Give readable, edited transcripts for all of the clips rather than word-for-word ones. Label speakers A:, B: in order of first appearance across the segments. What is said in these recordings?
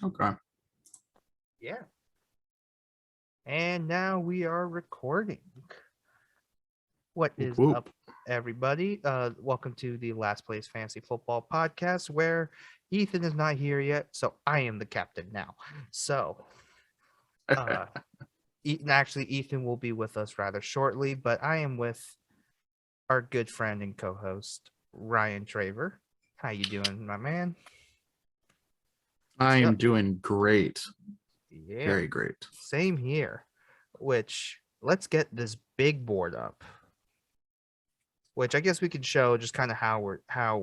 A: Okay.
B: Yeah. And now we are recording. What
A: Whoop,
B: is
A: whoop.
B: up, everybody? Welcome to the Last Place Fantasy Football Podcast, where Ethan is not here yet, so I am the captain now. So, Ethan will be with us rather shortly, but I am with our good friend and co-host Ryan Traver. How you doing, my man?
A: I
B: So,
A: am doing great.
B: yeah,
A: Very great.
B: same here. Which let's get this big board up. Which I guess we could show just kind of how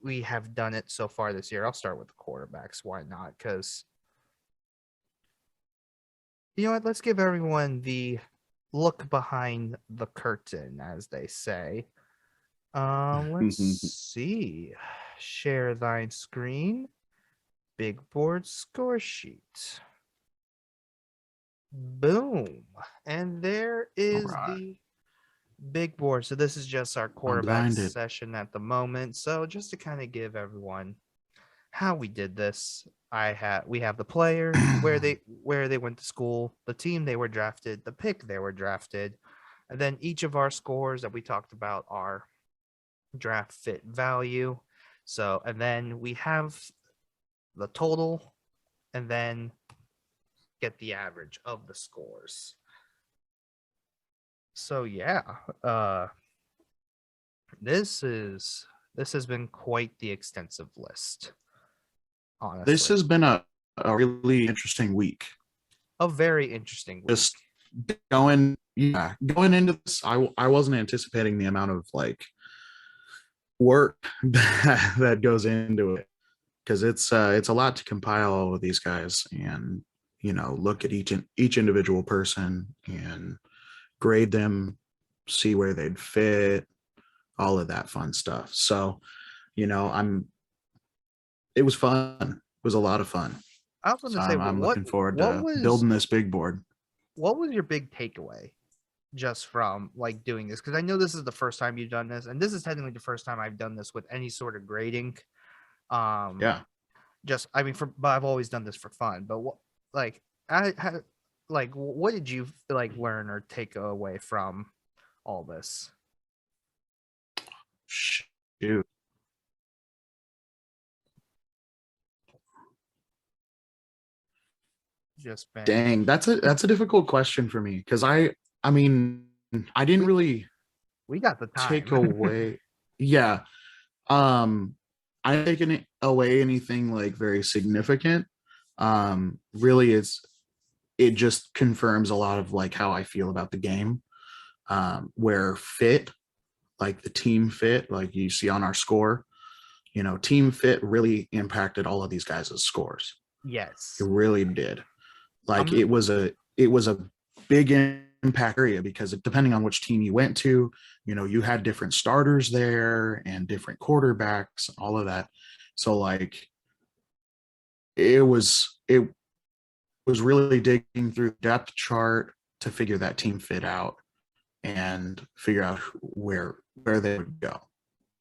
B: we have done it so far this year. I'll start with the quarterbacks. Why not? Because you know what? Let's give everyone the look behind the curtain, as they say. Let's see. Share thine screen. Big board score sheet. Boom. And there
A: All
B: is
A: right.
B: the big board. So this is just our
A: I'm
B: quarterback
A: blinded.
B: session at the moment. So just to kind of give everyone how we did this, we have the players, where they went to school, the team they were drafted, the pick they were drafted, and then each of our scores that we talked about are draft fit value. So, and then we have the total, and then get the average of the scores. So yeah, this has been quite the extensive list,
A: This
B: honestly.
A: has been a really interesting week.
B: A very interesting week.
A: Just going into this, I wasn't anticipating the amount of like work that goes into it, because it's a lot to compile all of these guys and look at each individual person and grade them, see where they'd fit, all of that fun stuff. So I'm it was fun. It was a lot of fun.
B: I was going
A: So
B: to say,
A: I'm looking forward
B: what
A: to
B: was
A: building this big board.
B: what was your big takeaway just from like doing this? Because I know this is the first time you've done this, and this is technically the first time I've done this with any sort of grading. Um,
A: Yeah.
B: just I mean, but I've always done this for fun. But what, like, what did you like learn or take away from all this?
A: Shoot.
B: Just been
A: Dang, that's a difficult question for me, because I mean I didn't
B: we
A: really
B: we got the
A: take
B: time.
A: away. Yeah. I didn't take away anything like very significant. Really, it just confirms a lot of like how I feel about the game. Where fit, like the team fit, like you see on our score, team fit really impacted all of these guys' scores. It
B: Yes.
A: really did. Like
B: I'm
A: it was a big impact area, because depending on which team you went to, you had different starters there and different quarterbacks, all of that. So like it was really digging through the depth chart to figure that team fit out and figure out where they would go.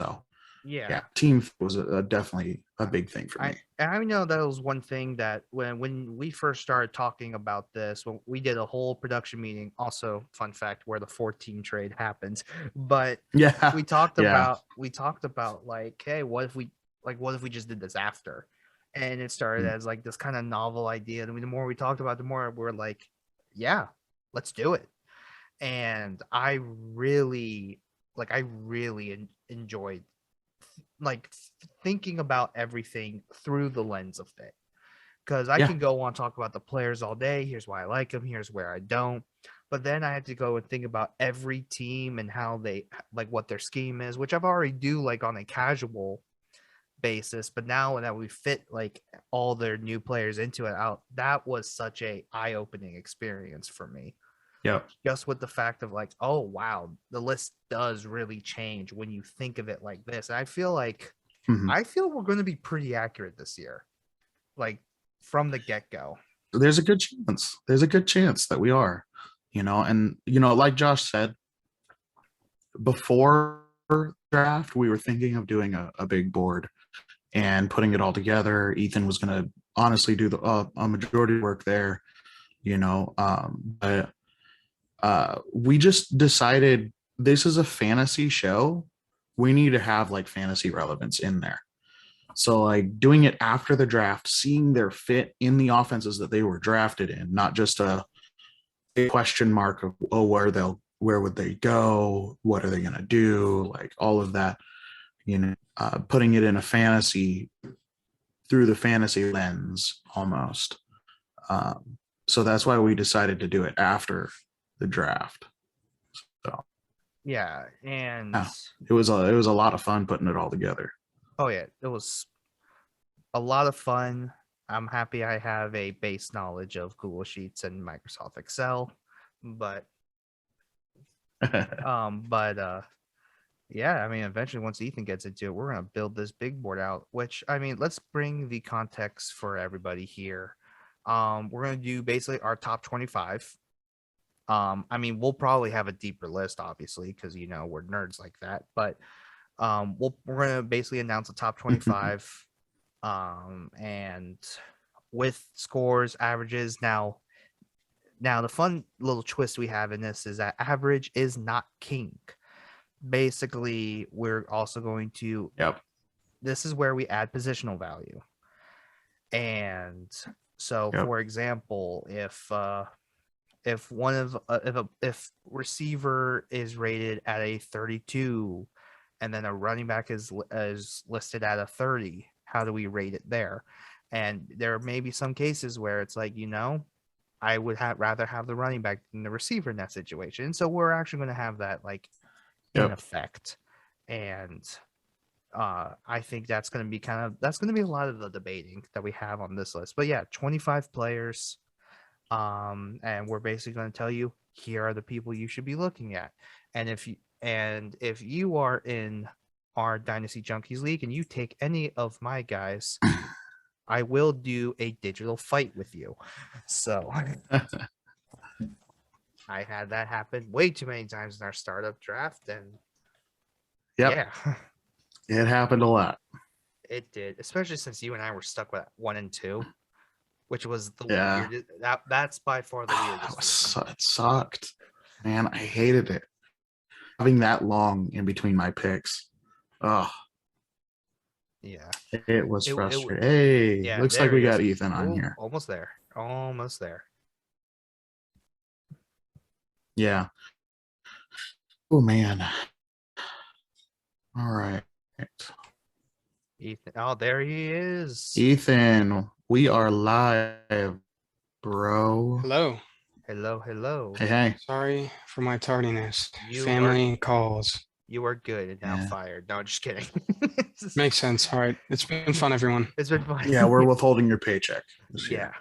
A: So
B: yeah.
A: yeah, team was definitely a big thing for me.
B: I know that was one thing that when we first started talking about this, when we did a whole production meeting, also fun fact where the 14 trade happened, but
A: Yeah, yeah.
B: we talked about like, hey, what if we just did this after? And it started
A: Mm.
B: as like this kind of novel idea. And the more we talked about it, the more we're like, yeah, let's do it. And I really enjoyed like thinking about everything through the lens of it, because I
A: Yeah.
B: can go on talk about the players all day. Here's why I like them. Here's where I don't. But then I had to go and think about every team and how they like what their scheme is, which I've already do like on a casual basis. But now that we fit like all their new players into it, out that was such a eye opening experience for me.
A: Yeah.
B: Just with the fact of like, oh wow, the list does really change when you think of it like this. And
A: Mhm.
B: I feel we're going to be pretty accurate this year, like from the get go.
A: There's a good chance. There's a good chance that we are, and like Josh said, before draft, we were thinking of doing a big board and putting it all together. Ethan was going to honestly do the a majority of work there, but we just decided this is a fantasy show. We need to have like fantasy relevance in there. So like doing it after the draft, seeing their fit in the offenses that they were drafted in, not just a question mark of where would they go, what are they going to do, like all of that, putting it in a fantasy through the fantasy lens almost. So that's why we decided to do it after the draft. So
B: Yeah, and
A: it was a lot of fun putting it all together.
B: Oh yeah, it was a lot of fun. I'm happy I have a base knowledge of Google Sheets and Microsoft Excel, but yeah, I mean, eventually once Ethan gets into it, we're gonna build this big board out. Which I mean, let's bring the context for everybody here. We're gonna do basically our top 25. I mean, we'll probably have a deeper list, obviously, because we're nerds like that. But we're gonna basically announce the top 25, and with scores, averages. Now the fun little twist we have in this is that average is not king. Basically, we're also going to.
A: Yep.
B: This is where we add positional value, and so, for example, if receiver is rated at a 32 and then a running back is listed at a 30, how do we rate it there? And there may be some cases where it's like, I would rather have the running back than the receiver in that situation. So we're actually going to have that like in effect. And I think that's going to be a lot of the debating that we have on this list. But yeah, 25 players. And we're basically going to tell you, here are the people you should be looking at. And if you are in our Dynasty Junkies League and you take any of my guys, I will do a digital fight with you. So I had that happen way too many times in our startup draft, and yeah,
A: it happened a lot.
B: It did, especially since you and I were stuck with 1 and 2. Which was the weirdest. That's by far the weirdest.
A: It sucked, man. I hated it. Having that long in between my picks. Oh,
B: yeah.
A: It was frustrating. Hey, looks like we got Ethan on here.
B: Almost there. Almost there.
A: Yeah. Oh man. All right.
B: Ethan. Oh, there he is.
A: Ethan. We are live, bro.
C: Hello.
B: Hello.
A: Hey.
C: Sorry for my tardiness. Family calls.
B: You are good and now fired. No, just kidding.
C: Makes sense. All right. It's been fun, everyone.
B: It's been fun.
A: Yeah, we're withholding your paycheck.
B: Yeah.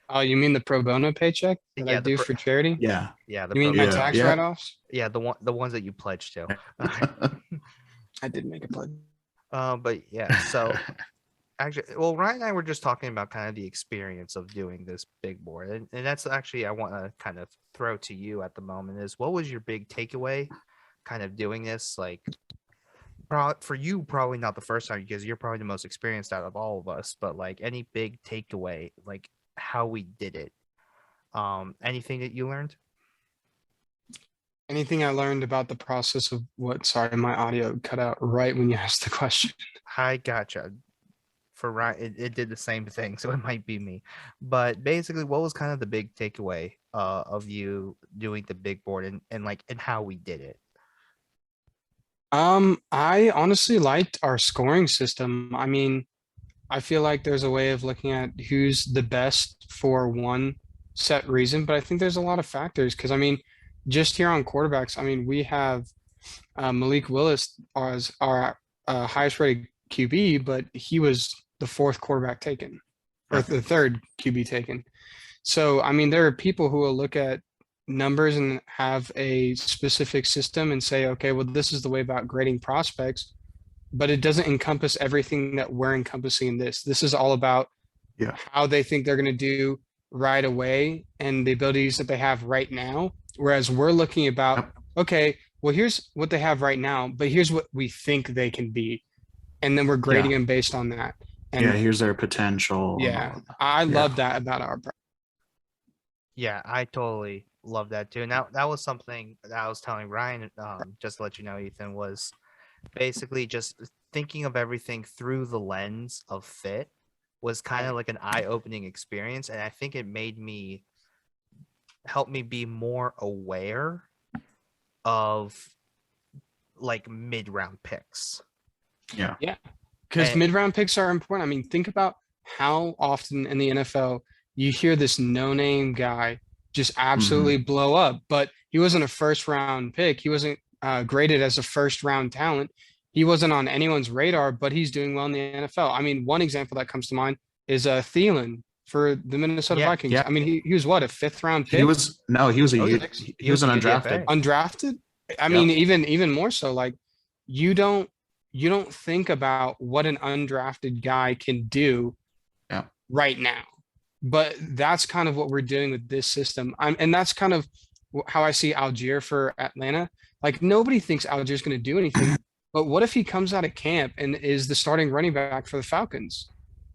C: Oh, you mean the pro bono paycheck that I do for charity?
A: Yeah.
B: Yeah.
C: You mean my tax write-offs?
B: Yeah, the ones that you pledged to.
C: I did make a pledge.
B: But yeah, so actually, well, Ryan and I were just talking about kind of the experience of doing this big board, and that's actually I want to kind of throw to you at the moment is what was your big takeaway, kind of doing this, like for you probably not the first time because you're probably the most experienced out of all of us, but like any big takeaway, like how we did it, anything that you learned?
C: Anything I learned about the process of what? Sorry, my audio cut out right when you asked the question.
B: I gotcha. For Ryan, it did the same thing, so it might be me. But basically, what was kind of the big takeaway of you doing the big board and how we did it?
C: I honestly liked our scoring system. I mean, I feel like there's a way of looking at who's the best for one set reason, but I think there's a lot of factors because I mean, just here on quarterbacks, I mean, we have Malik Willis as our highest rated QB, but he was the 4th quarterback taken or the 3rd QB taken. So, I mean, there are people who will look at numbers and have a specific system and say, okay, well, this is the way about grading prospects, but it doesn't encompass everything that we're encompassing in this. This is all about how they think they're going to do right away and the abilities that they have right now. Whereas we're looking about, okay, well, here's what they have right now, but here's what we think they can be. And then we're grading them based on that. And
A: yeah, here's their potential. and all
C: yeah,
A: of that.
C: I
A: Yeah.
C: love that about our
B: Yeah, I totally love that too. Now that was something that I was telling Ryan, just to let you know, Ethan, was basically just thinking of everything through the lens of fit was kind of like an eye-opening experience, and I think it made me help me be more aware of like mid-round picks.
A: Yeah.
C: because
B: And-
C: mid-round picks are important. I mean, think about how often in the NFL you hear this no-name guy just absolutely blow up, but he wasn't a first-round pick. He wasn't graded as a first-round talent. He wasn't on anyone's radar, but he's doing well in the NFL. I mean, one example that comes to mind is Thielen for the Minnesota
B: Yeah.
C: Vikings.
A: Yeah.
C: I mean, he was what, a fifth-round pick?
A: He was
B: He was
A: an
B: a
A: undrafted.
B: UDFA.
C: Undrafted. I mean, even more so, like you don't think about what an undrafted guy can do
A: Yeah.
C: right now. But that's kind of what we're doing with this system. And that's kind of how I see Algier for Atlanta. Like nobody thinks Algier's going to do anything, but what if he comes out of camp and is the starting running back for the Falcons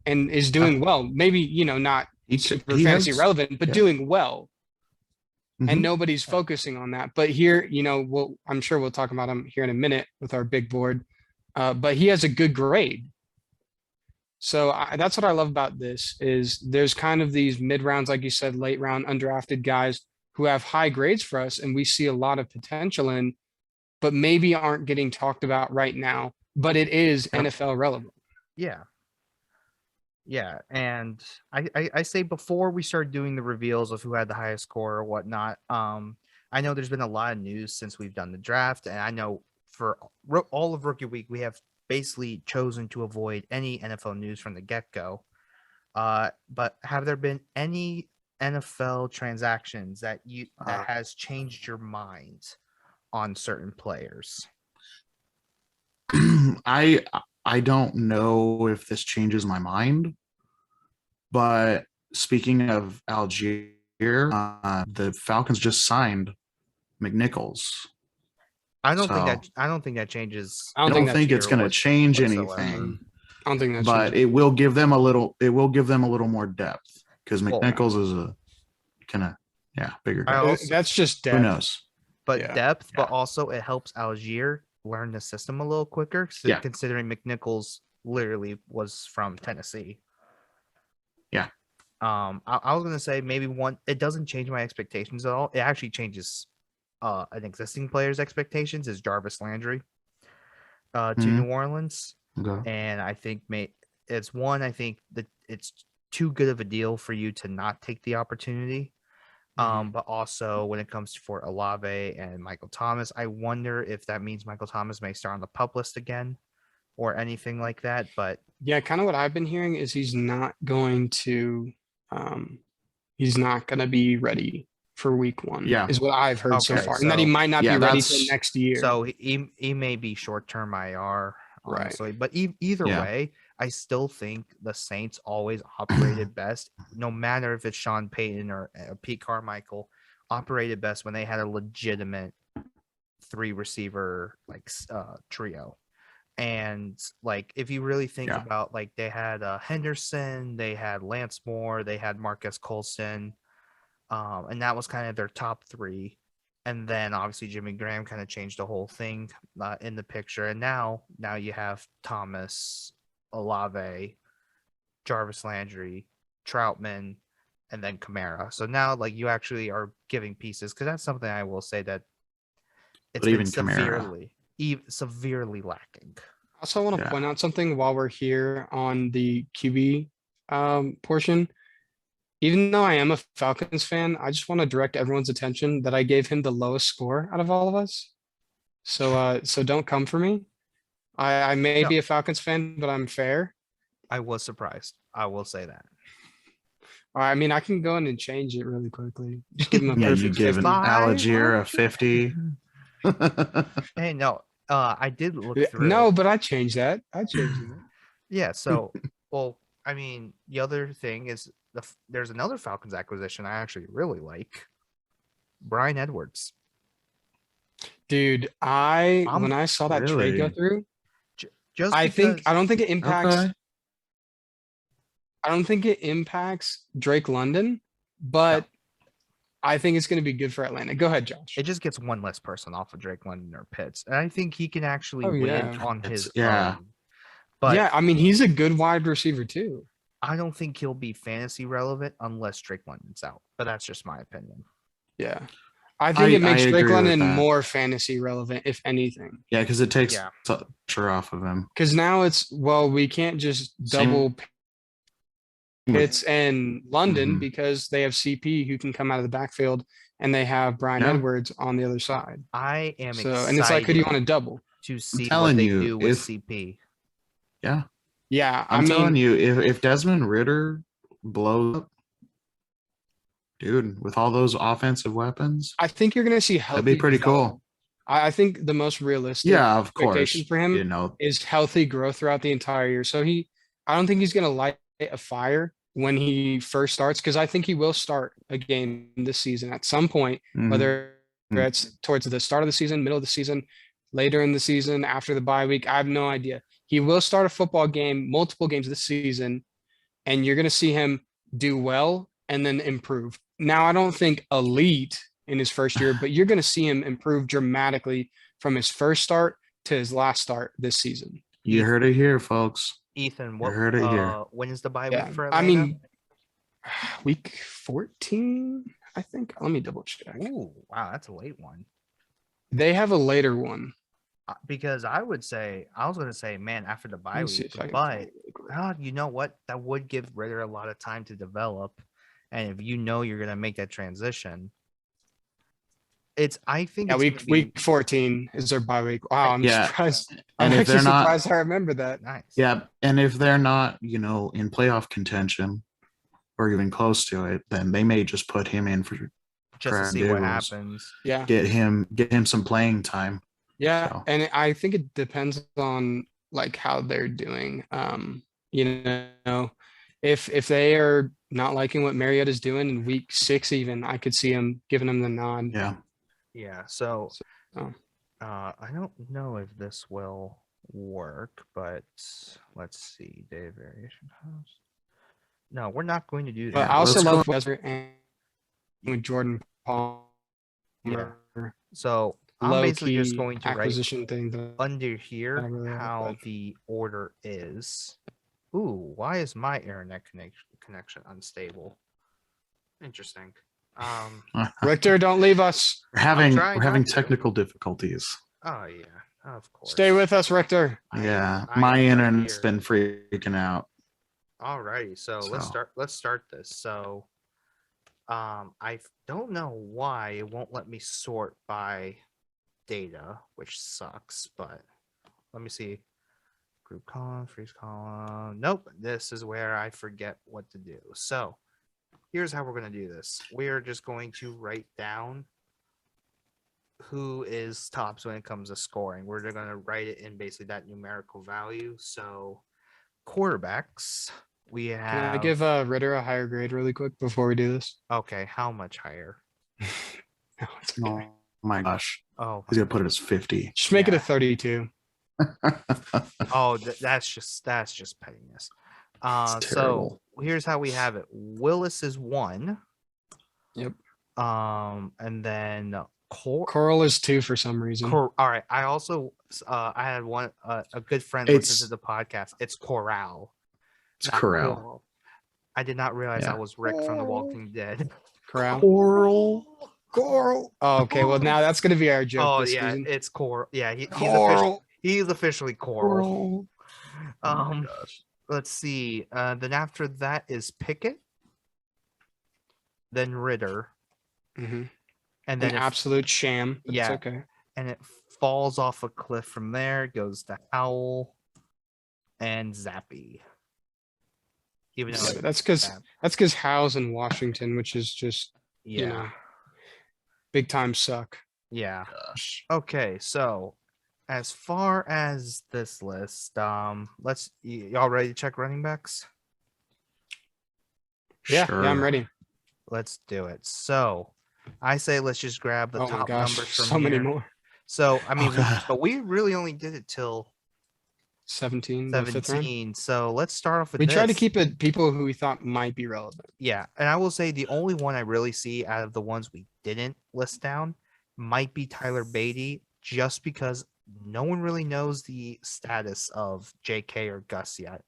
C: and is doing well? Maybe, not super fantasy relevant, but doing well. And nobody's focusing on that. But here, I'm sure we'll talk about him here in a minute with our big board. But he has a good grade. So that's what I love about this is there's kind of these mid rounds, like you said, late round undrafted guys who have high grades for us and we see a lot of potential in, but maybe aren't getting talked about right now, but it is NFL relevant.
B: Yeah. Yeah. And I say before we start doing the reveals of who had the highest score or whatnot, I know there's been a lot of news since we've done the draft. And I know for all of rookie week, we have basically chosen to avoid any NFL news from the get-go. But have there been any NFL transactions that has changed your mind on certain players?
A: I don't know if this changes my mind, but speaking of Algier, the Falcons just signed McNichols.
B: I don't think that changes.
A: I don't think it's going to change
B: whatsoever.
A: anything.
C: I don't think that's
A: but it will give them a little more depth because McNichols is a kind of bigger guy.
C: That's just depth.
A: Who knows?
B: But depth, but also it helps Algier learn the system a little quicker. Considering McNichols literally was from Tennessee.
A: Yeah.
B: I was gonna say maybe it doesn't change my expectations at all. It actually changes an existing player's expectations is Jarvis Landry to New Orleans.
A: Okay.
B: And I think I think that it's too good of a deal for you to not take the opportunity. But also when it comes to Fort Olave and Michael Thomas, I wonder if that means Michael Thomas may start on the PUP list again or anything like that. But
C: yeah, kind of what I've been hearing is he's not going to be ready for week 1.
A: Yeah,
C: is what I've heard so far, and that he might not be ready till next year.
B: So he may be short-term IR, honestly. Right. But either way, I still think the Saints always operated best, no matter if it's Sean Payton or Pete Carmichael, operated best when they had a legitimate 3-receiver trio. And like if you really think about like they had Henderson, they had Lance Moore, they had Marcus Colson, and that was kind of their top 3. And then obviously Jimmy Graham kind of changed the whole thing in the picture. And now you have Thomas, Olave, Jarvis Landry, Troutman, and then Kamara. So now like you actually are giving pieces, because that's something I will say that it's been severely lacking.
C: Also, I want to point out something while we're here on the QB portion. Even though I am a Falcons fan, I just want to direct everyone's attention that I gave him the lowest score out of all of us. So don't come for me. I may be a Falcons fan, but I'm fair.
B: I was surprised. I will say that.
C: I mean, I can go in and change it really quickly. Just give him a perfect.
A: You give Algier a 50.
B: Hey, no. I did look through.
C: No, but I changed that.
B: Yeah. So, well, I mean, the other thing is there's another Falcons acquisition I actually really like. Bryan Edwards.
C: Dude, when I saw that trade go through, I don't think it impacts. I don't think it impacts Drake London, but I think it's going to be good for Atlanta. Go ahead, Josh.
B: It just gets one less person off of Drake London or Pitts, and I think he can actually
C: Oh,
B: win
C: yeah.
B: on his
A: Yeah.
B: own. But
C: Yeah, I mean, he's a good wide receiver too.
B: I don't think he'll be fantasy relevant unless Drake London's out. But that's just my opinion.
C: Yeah. I think it makes
A: I
C: Drake
A: agree with
C: London
A: that.
C: more fantasy relevant, if anything.
A: Yeah, because it takes
B: Yeah.
A: pressure off of him.
C: Because now it's, well, we can't just double Pitts and London
A: Mhm.
C: because they have CP who can come out of the backfield and they have Brian
A: Yeah.
C: Edwards on the other side.
B: I am
C: So,
B: excited
C: and it's like, who do you want to double?
B: to see what
A: telling
B: they
A: you,
B: do with
A: if-
B: CP.
A: Yeah.
C: Yeah,
A: I'm telling
C: mean,
A: you, if Desmond Ritter blows up, dude, with all those offensive weapons,
C: I think you're going to see healthy.
A: that'd be pretty cool.
C: I think the most realistic
A: Yeah, of
C: expectation
A: course.
C: for him
A: You know,
C: is healthy growth throughout the entire year. So I don't think he's going to light a fire when he first starts, because I think he will start a game this season at some point,
A: mhm.
C: whether it's towards the start of the season, middle of the season, later in the season, after the bye week. I have no idea. He will start a football game, multiple games this season, and you're going to see him do well and then improve. Now, I don't think elite in his first year, but you're going to see him improve dramatically from his first start to his last start this season.
A: You heard it here, folks.
B: Ethan,
A: You heard it here.
B: when is the bye
C: Yeah,
B: week for
C: I
B: Atlanta?
C: mean, week 14, I think. Let me double check.
B: Ooh, wow, that's a late one.
C: They have a later one.
B: Because I was going to say, man, after the bye
C: Let me see
B: week,
C: if I can
B: but
C: find it really quick.
B: you know what? That would give Ritter a lot of time to develop, and if you know you're going to make that transition, I think
C: Yeah,
B: it's gonna be
C: week 14 is their bye week. Wow, I'm
A: Yeah.
C: surprised.
A: And
C: I'm
A: if
C: actually
A: they're not-
C: surprised I remember that.
B: nice.
A: Yeah, and if they're not, in playoff contention or even close to it, then they may just put him in for
B: Just to
A: Brad
B: see what
A: Edwards.
B: happens.
C: Yeah.
A: Get him some playing time.
C: Yeah,
A: So.
C: and I think it depends on like how they're doing. If they are not liking what Mariota's doing in week 6, even I could see him giving him the nod.
A: Yeah.
B: Yeah. So,
C: Oh.
B: I don't know if this will work, but let's see. Day variation house. No, we're not going to do
C: But
B: that.
C: I also
A: let's
C: love
A: go-
C: Wesker and with Jordan Palmer.
B: Yeah. So I'm
C: Low
B: basically just
C: key
B: going to write
C: acquisition thing.
B: under here
C: I really like
B: how
C: that.
B: the order is. Ooh, why is my internet connection unstable? Interesting.
C: Richter, don't leave us.
A: We're having
B: trying not to.
A: technical difficulties.
B: Oh yeah, of course.
C: Stay with us, Richter.
A: Yeah,
B: I
A: my
B: am right
A: internet's
B: here.
A: been freaking out.
B: Alrighty, so
A: So.
B: let's start this. So I don't know why it won't let me sort by data, which sucks, but let me see. Group column, freeze column. Nope, this is where I forget what to do. So here's how we're going to do this. We're just going to write down who is tops when it comes to scoring. We're going to write it in basically that numerical value. So quarterbacks, we have.
C: Can I give Ritter a higher grade really quick before we do this?
B: Okay, how much higher?
C: No, it's okay.
A: Oh my gosh.
B: Oh,
A: He's gonna put it as 50.
C: Just make it a
B: Yeah.
C: 32.
B: oh, that's just pettiness.
A: It's
B: So
A: terrible.
B: here's how we have it. Willis is 1.
C: Yep.
B: And then
C: Coral is 2 for some reason.
B: all right. I also I had one a good friend
A: It's-
B: listen to the podcast. It's Corral.
A: It's
B: not
A: Corral.
B: Coral. I did not realize
A: Yeah.
B: I was Rick from The Walking Dead.
C: Corral.
A: Coral.
C: Oh, okay, well now that's gonna be our joke
B: Oh
C: this
B: yeah,
C: season.
B: it's Coral. Yeah, he's
C: Coral.
B: officially Coral.
A: Oh my gosh.
B: Let's see. Then after that is Pickett, then Ritter,
C: Mhm.
B: and
C: An
B: then
C: absolute sham. But
B: yeah.
C: It's okay.
B: and it falls off a cliff from there. Goes to Howell and Zappy. Even though
C: Yeah, that's because Howe's in Washington, which is just
B: yeah,
C: big time suck.
B: yeah.
A: Gosh.
B: Okay, so as far as this list, y'all ready to check running backs?
C: Yeah,
A: Sure.
C: yeah, I'm ready.
B: Let's do it. So I say let's just grab the
C: Oh my
B: top
C: gosh,
B: numbers from
C: so many
B: here.
C: more.
B: So I mean,
A: God.
B: but we really only did it till
C: 17, the fifth round.
B: 17. So let's start off with
C: We
B: this.
C: tried to keep it people who we thought might be relevant.
B: Yeah, and I will say the only one I really see out of the ones we didn't list down might be Tyler Beatty, just because no one really knows the status of JK or Gus yet.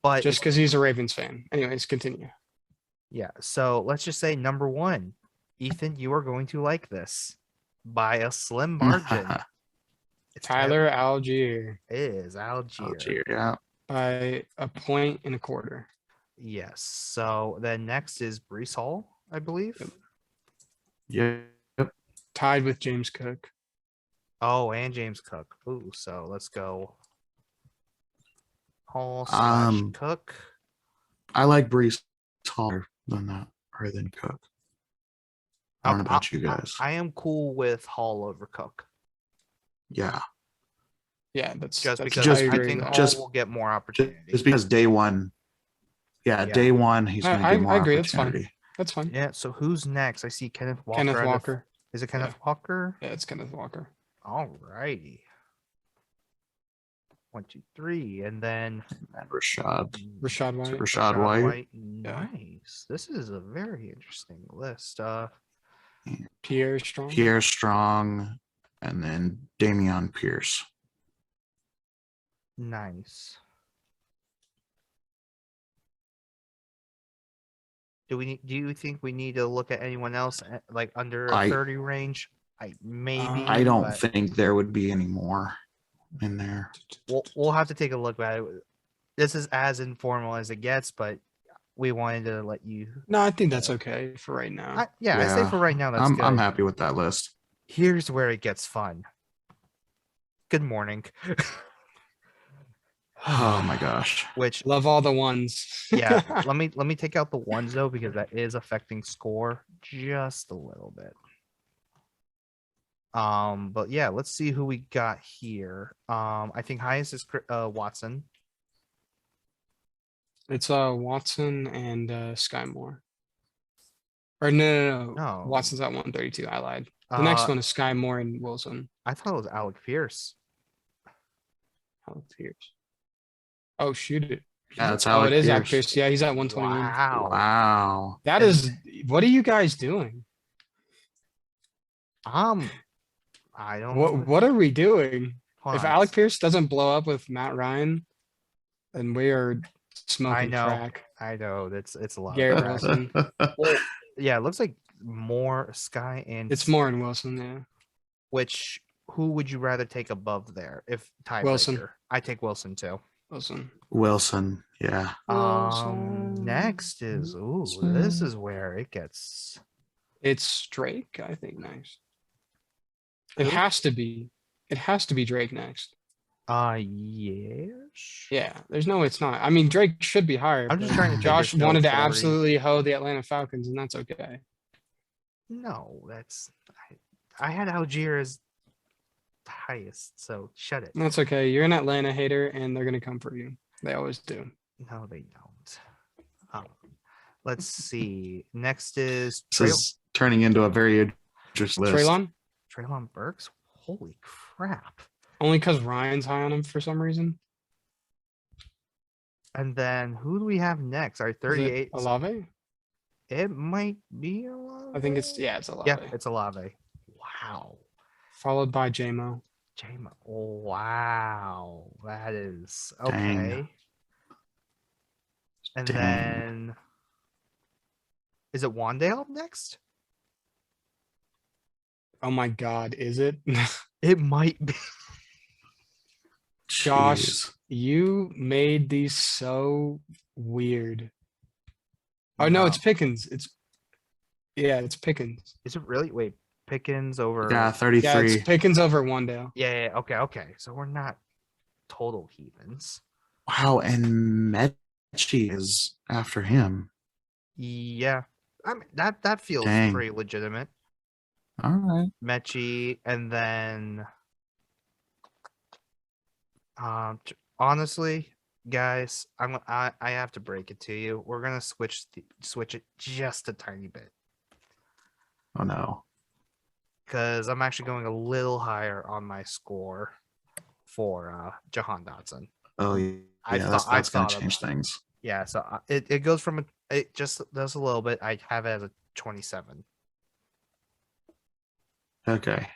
B: But
C: Just because he's a Ravens fan. Anyways, continue.
B: yeah, so let's just say number 1, Ethan, you are going to like this by a slim margin. It's
C: Tyler Algier
B: It is Algier.
A: Algier, yeah.
C: by a point and a quarter.
B: Yes. So then next is Brees Hall, I believe.
C: Yep.
A: Yep.
C: Tied with James Cook.
B: Oh, and James Cook. Ooh, so let's go Hall / Cook.
A: I like Brees taller than that, or than Cook. I don't know about you guys.
B: I am cool with Hall over Cook.
A: Yeah.
C: Yeah, that's
B: Just
C: that's,
B: because
C: I
B: I
C: agree
B: think
C: with
B: Hall
C: that.
B: will get more
A: Just
B: opportunity.
A: because day one. Yeah,
B: Yeah.
A: day one, he's going to get more
C: I agree. That's fine.
A: opportunity.
C: That's fine.
B: Yeah, so who's next? I see Kenneth Walker.
C: Kenneth Walker.
B: Is it Kenneth Walker?
C: Yeah, it's Kenneth Walker.
B: All righty. 1, 2, 3, and then
A: And Rashad.
C: Rashad White.
A: Rashad White.
B: Nice. This is a very interesting list.
C: Pierre Strong.
A: Pierre Strong, and then Damian Pierce.
B: Nice. Do you think we need to look at anyone else like under a 30 range? Maybe.
A: I don't
B: but
A: think there would be any more in there.
B: we'll have to take a look at it. This is as informal as it gets, but we wanted to let you.
C: No, I think that's okay for right now.
B: I say for right now that's good.
A: I'm happy with that list.
B: Here's where it gets fun. Good morning.
A: Oh my gosh.
B: Which
C: Love all the ones.
B: yeah, let me take out the ones though, because that is affecting score just a little bit. But yeah, let's see who we got here. I think highest is Watson.
C: It's Watson and Sky Moore. Or no.
B: No.
C: Watson's at 132. I lied. The next one is Sky Moore and Wilson.
B: I thought it was Alec Pierce.
C: Alex Pierce. Oh, shoot it.
A: Yeah, it's
C: Oh,
A: Alec
C: it is Alec
A: Pierce.
C: Pierce. Yeah, he's at 121.
B: Wow.
A: Wow.
C: That is, what are you guys doing?
B: I don't know.
C: What are we doing?
B: Hold
C: If
B: on.
C: Alec Pierce doesn't blow up with Matt Ryan, then we are smoking
B: know.
C: crack.
B: I know it's a lot.
C: Garrett
B: of
C: Wilson.
B: Well, yeah, it looks like more Sky and
C: It's Moore and Wilson, yeah.
B: Which who would you rather take above there if tiebreaker?
C: Wilson.
B: I take Wilson too.
C: Wilson.
A: Wilson. Yeah.
B: Next is this is where it gets.
C: It's Drake, I think, next. It
B: Who?
C: has to be. It has to be Drake next.
B: Yes.
C: Yeah, there's no it's not. I mean, Drake should be higher.
B: I'm just
C: but
B: trying to think
C: Josh
B: there's no
C: wanted to
B: 40.
C: absolutely hoe the Atlanta Falcons, and that's okay.
B: No, that's I had Algier as highest, so shut it.
C: That's okay. You're an Atlanta hater, and they're gonna come for you. They always do.
B: No, they don't. Let's see. Next is
A: This is turning into a very interesting list.
C: Treylon,
B: Burks. Holy crap!
C: only because Ryan's high on him for some reason.
B: And then who do we have next? Our
C: Is it
B: 38.
C: Olave?
B: It might be Olave.
C: I think it's Olave.
B: Yeah, it's Olave. Wow.
C: Followed by JMO.
B: Jama. Oh, wow. That is okay.
A: Dang.
B: And
A: Dang.
B: then is it Wandale next?
C: Oh my God, is it?
B: It might be.
C: Josh,
A: Jeez.
C: you made these so weird. Oh no, it's Pickens. It's Pickens.
B: Is it really? Wait, Pickens over.
A: Yeah,
C: Yeah,
A: 33.
C: it's Pickens over Wandale.
B: Yeah. Okay. So we're not total heathens.
A: Wow, and Mechie is after him.
B: Yeah. I mean that feels
A: Dang.
B: pretty legitimate.
A: All right.
B: Mechie, and then honestly, guys, I have to break it to you. We're gonna switch it just a tiny bit,
A: Oh no.
B: because I'm actually going a little higher on my score for Jahan Dotson.
A: Oh yeah,
B: I
A: that's
B: thought I
A: gonna
B: thought
A: change
B: about it.
A: things.
B: Yeah, so it goes from it just does a little bit. I have it as a 27,
A: Okay,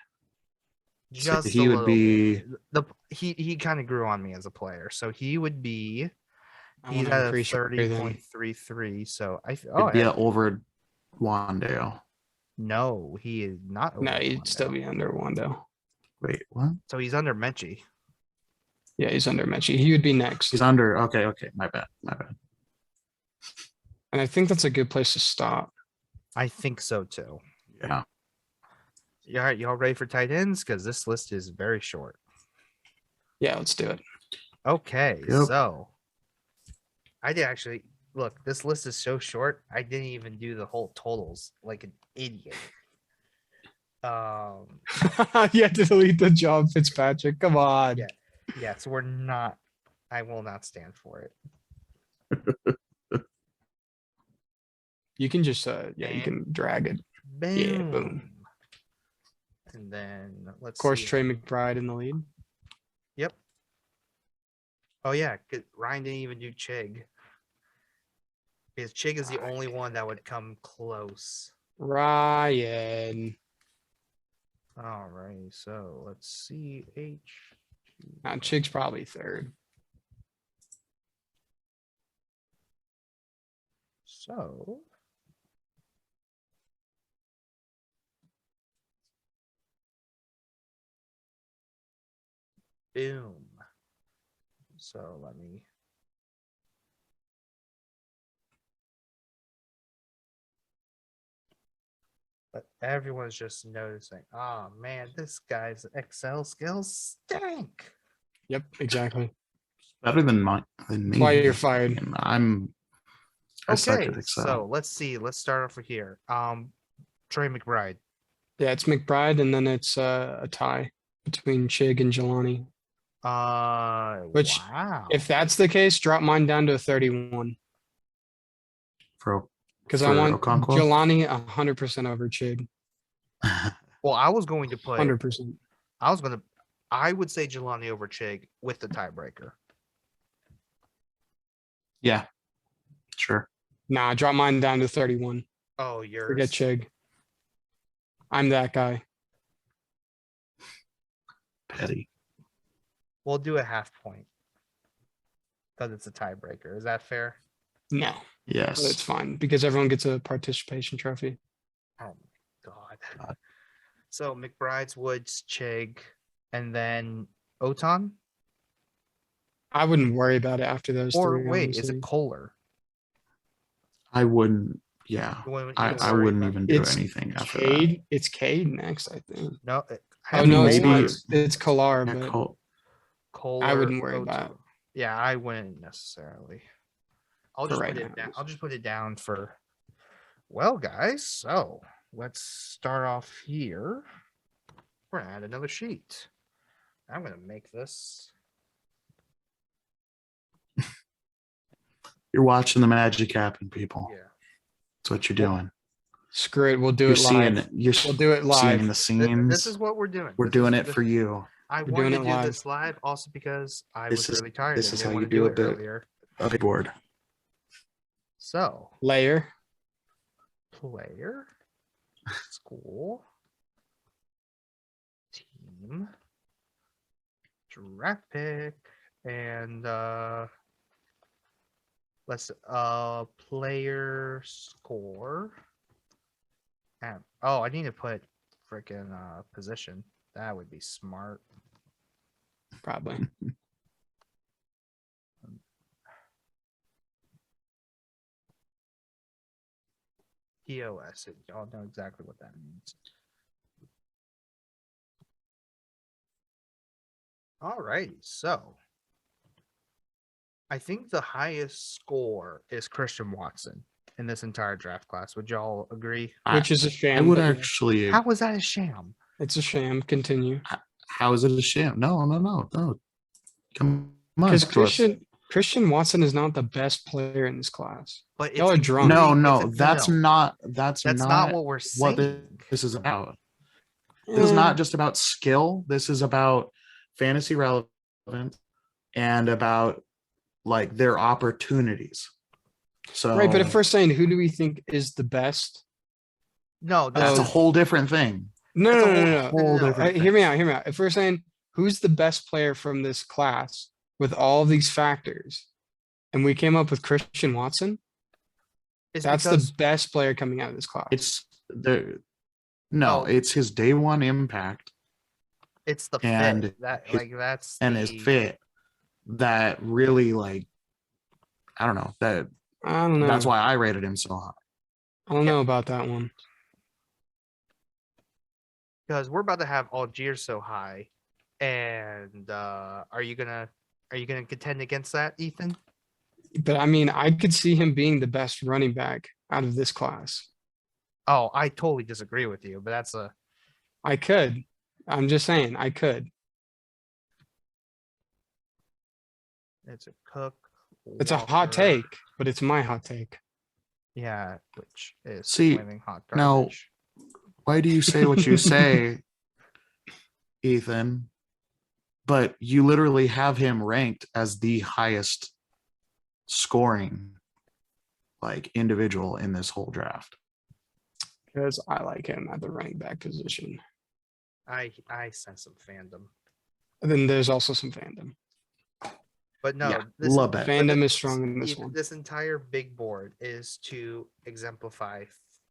A: so
B: just a
A: he would
B: little
A: be.
B: bit. He kind of grew on me as a player, so he would be.
C: I
B: He's
C: want to
B: at a
C: increase your rating.
B: 30.33. So
A: It'd be over Wandale.
B: no, he is not over
C: No, he'd
B: Wando.
C: still be under Wando.
A: Wait, what?
B: So he's under Mechie.
C: Yeah, he's under Mechie. He would be next.
A: He's under. Okay, my bad.
C: And I think that's a good place to stop.
B: I think so too.
A: Yeah.
B: All right, y'all ready for tight ends? Because this list is very short.
C: Yeah, let's do it.
B: Okay,
A: Yep.
B: so I did actually look. This list is so short. I didn't even do the whole totals like an idiot.
C: You had to delete the John Fitzpatrick. Come on.
B: Yeah. So we're not. I will not stand for it.
C: You can just you can drag it.
B: Boom.
C: Yeah, boom.
B: And then let's.
C: Of course,
B: see.
C: Trey McBride in the lead.
B: Yep. Oh yeah, 'cause Ryan didn't even do Chig. Because Chig is the only one that would come close.
C: Ryan.
B: All right, so let's see.
C: Now, Chig's probably third.
B: So boom. So let me. But everyone's just noticing, oh man, this guy's Excel skills stink.
C: Yep, exactly.
A: Better than me.
C: That's why you're fired.
A: And I suck
B: Okay,
A: at Excel.
B: so let's see. Let's start off with here. Trey McBride.
C: Yeah, it's McBride, and then it's a tie between Chig and Jelani. Which,
B: Wow.
C: if that's the case, drop mine down to a 31. Because I want
A: Okonkwo?
C: Jelani 100% over Chig.
B: Well, I was going to put
C: 100%.
B: I would say Jelani over Chig with the tiebreaker.
A: Yeah, sure.
C: Nah, drop mine down to 31.
B: Oh, yours.
C: Forget Chig. I'm that guy.
A: Petty.
B: We'll do a half point because it's a tiebreaker. Is that fair?
C: No,
A: Yes.
C: it's fine because everyone gets a participation trophy.
B: Oh my god. So McBride's Woods, Chig, and then Oton?
C: I wouldn't worry about it after those
B: Or
C: three.
B: wait, is
C: honestly.
B: it Kohler?
A: I wouldn't. Yeah.
B: You wouldn't
A: I
B: worry
A: wouldn't
B: about-
A: even do
C: It's
A: anything after that.
C: Cade. It's Cade next, I think.
B: No.
C: Oh no, it's
A: maybe
C: not.
A: it's-
C: It's Kalar,
A: Yeah,
C: but
B: Kohler.
C: I wouldn't worry
B: Oton.
C: about it.
B: Yeah, I wouldn't necessarily. I'll
C: For
B: just
C: right
B: put it
C: now,
B: down.
C: yes.
B: I'll just put it down for. Well, guys, so let's start off here. We're gonna add another sheet. I'm gonna make this.
A: You're watching the magic happen, people.
B: Yeah.
A: That's what you're doing.
C: Screw it. We'll do
A: You're
C: it
A: seeing
C: live.
A: you're
C: We'll do it live.
A: seeing the scenes.
B: This is what we're doing.
A: We're
B: This
A: doing
B: is
A: it for you.
B: I
C: We're
B: wanted
C: doing
B: to
C: it
B: do
C: live.
B: this live also because I
A: This
B: was
A: is-
B: really tired.
A: this
B: and
A: is
B: didn't
A: how
B: want
A: you
B: to
A: do
B: do
A: a
B: it
A: bit.
B: earlier.
A: Okay, board.
B: So
C: Layer.
B: player, school, team, draft pick, and let's player score. Oh, I need to put freaking position. That would be smart.
C: Probably.
B: POS. Y'all know exactly what that means. Alrighty, so I think the highest score is Christian Watson in this entire draft class. Would y'all agree?
C: Which is a sham.
A: I would
C: but yeah,
A: actually.
B: How was that a sham?
C: It's a sham. Continue.
A: How is it a sham? No. Come on.
C: Because
A: Chris.
C: Christian Watson is not the best player in this class.
B: But
C: Y'all are drunk.
A: No, that's not.
B: That's not what we're
A: what
B: saying.
A: this is about. This is not just about skill. This is about fantasy relevance. and about like their opportunities. So
C: Right, but if we're saying who do we think is the best?
B: No,
A: that's a
C: Oh.
A: whole different thing.
C: No,
B: That's a
C: no, no,
B: whole-
C: no, no.
A: Whole
B: no.
A: different
C: Hear me
A: thing.
C: out. Hear me out. If we're saying who's the best player from this class with all of these factors, and we came up with Christian Watson,
B: It's
C: that's
B: because
C: the best player coming out of this class.
A: It's the no,
B: Oh.
A: it's his day one impact
B: it's the
A: and
B: fit that
A: his-
B: that's
A: and
B: the
A: his fit that really like I don't know that
C: I don't know.
A: that's why I rated him so high.
C: I don't know about that one.
B: because we're about to have Algier so high, and are you gonna contend against that, Ethan?
C: But I mean, I could see him being the best running back out of this class.
B: Oh, I totally disagree with you, but that's a
C: I could. I'm just saying, I could.
B: it's a Cook.
C: It's a hot
B: Walker,
C: take, but it's my hot take.
B: Yeah, which is
A: See,
B: flaming hot
A: now-
B: garbage.
A: Why do you say what you say, Ethan? But you literally have him ranked as the highest scoring like individual in this whole draft.
C: Because I like him at the running back position.
B: I sense some fandom,
C: And then there's also some fandom.
B: but no,
A: Yeah,
B: this
A: love it.
C: Fandom is strong in this one.
B: This entire big board is to exemplify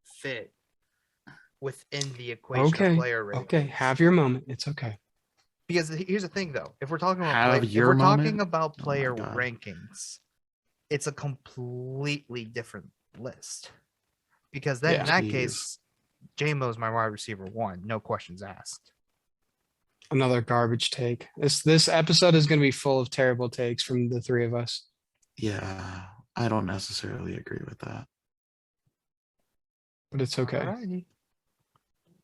B: fit within the equation of
C: Okay.
B: player ratings.
C: Okay. Have your moment. It's okay.
B: Because here's the thing, though, if we're talking about
A: Have
B: if
A: your
B: we're
A: moment?
B: talking about
A: Oh my
B: player
A: God.
B: rankings, it's a completely different list. Because then
C: Yeah.
B: in that
A: Jeez.
B: case, J-Mo's my wide receiver one, no questions asked.
C: Another garbage take. This episode is going to be full of terrible takes from the three of us.
A: Yeah, I don't necessarily agree with that.
C: But it's okay.
B: Alrighty.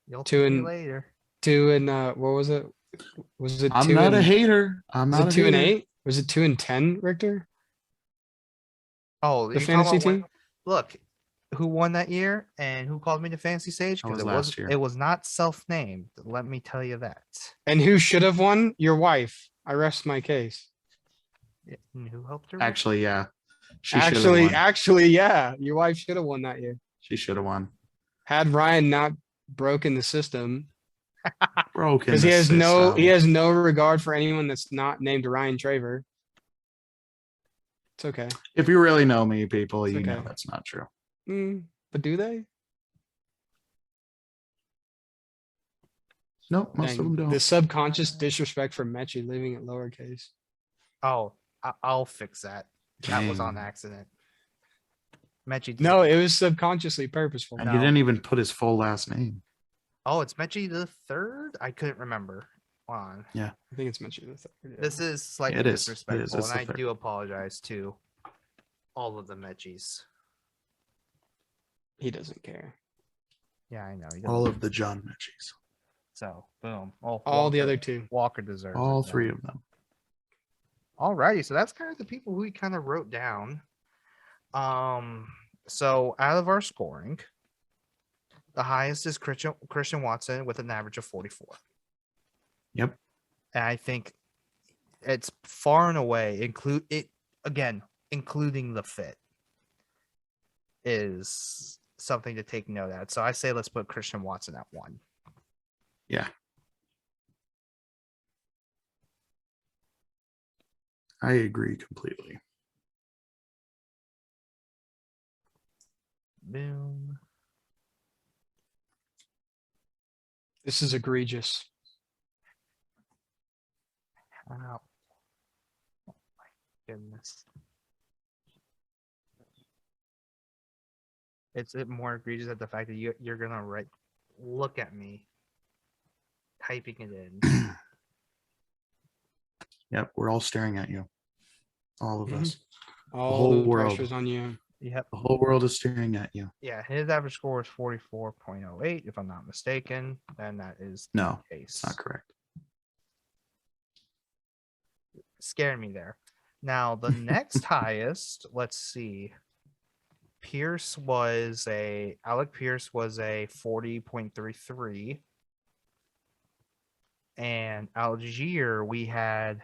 B: You'll
C: Two
B: thank me
C: and-
B: later.
C: 2 and what was it? Was it
A: I'm
C: 2
A: not
C: and
A: a hater. I'm
C: was
A: not
C: it
A: a
C: 2 and
A: hater.
C: 8? Was it 2 and 10, Richter?
B: Oh,
C: The
B: you're talking
C: fantasy
B: about when-
C: team?
B: Look, who won that year and who called me the fancy sage?
A: That
B: Because
A: was last year.
B: it was not self-named. Let me tell you that.
C: And who should have won? Your wife. I rest my case.
B: Yeah, and who helped her?
A: Actually, yeah. She should have won.
C: Actually, yeah. Your wife should have won that year.
A: She should have won.
C: Had Ryan not broken the system,
A: Broken
C: because
A: the
C: he
A: system.
C: has no regard for anyone that's not named Ryan Traver. It's okay.
A: If you really know me, people,
C: It's
A: you know
C: okay.
A: that's not true.
C: But do they?
A: Nope, most of them
C: Dang,
A: don't.
C: the subconscious disrespect for Mechie leaving it lowercase.
B: Oh, I'll fix that. That was on
A: Dang.
B: accident. Mechie.
C: No, it was subconsciously purposeful.
A: And he didn't even put his full last name.
B: Oh, it's Mechie the third? I couldn't remember. Hold on.
C: I think it's Mechie the third. yeah.
B: This is slightly
A: It is. It is.
B: disrespectful,
A: It's
B: and
A: the
B: I
A: third.
B: do apologize to all of the Mechies.
C: He doesn't care.
B: Yeah, I know. He
A: All
B: doesn't-
A: of the John Mitchies.
B: So, boom. Oh,
C: All the
B: Walker-
C: other two.
B: Walker deserves
A: All
B: it,
A: three
B: then.
A: of them.
B: Alrighty, so that's kind of the people who we kind of wrote down. So out of our scoring, the highest is Christian Watson with an average of 44.
A: Yep.
B: And I think it's far and away including the fit is something to take note at. So I say let's put Christian Watson at 1.
A: Yeah. I agree completely.
B: Boom.
C: This is egregious.
B: Ow. Oh my goodness. It's more egregious at the fact that you're gonna look at me typing it in.
A: Yep, we're all staring at you. All of us.
C: All
A: whole
C: the
A: world.
C: pressure's on you.
B: Yep.
A: The whole world is staring at you.
B: Yeah, his average score is 44.08, if I'm not mistaken. And that is
A: No,
B: the case.
A: it's not correct.
B: Scared me there. Now the next highest, let's see. Alec Pierce was a 40.33. And Algier, we had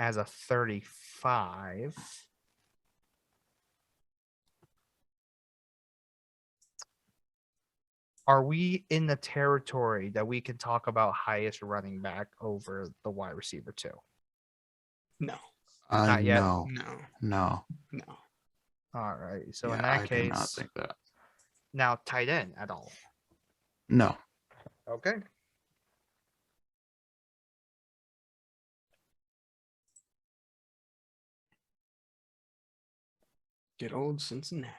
B: as a 35. Are we in the territory that we can talk about highest running back over the wide receiver too?
C: No,
B: Not yet.
C: no,
A: No.
B: All right. So
A: Yeah,
B: in that
A: I
B: case,
A: do not think that.
B: now tight end at all.
A: No.
B: Okay.
C: good old Cincinnati.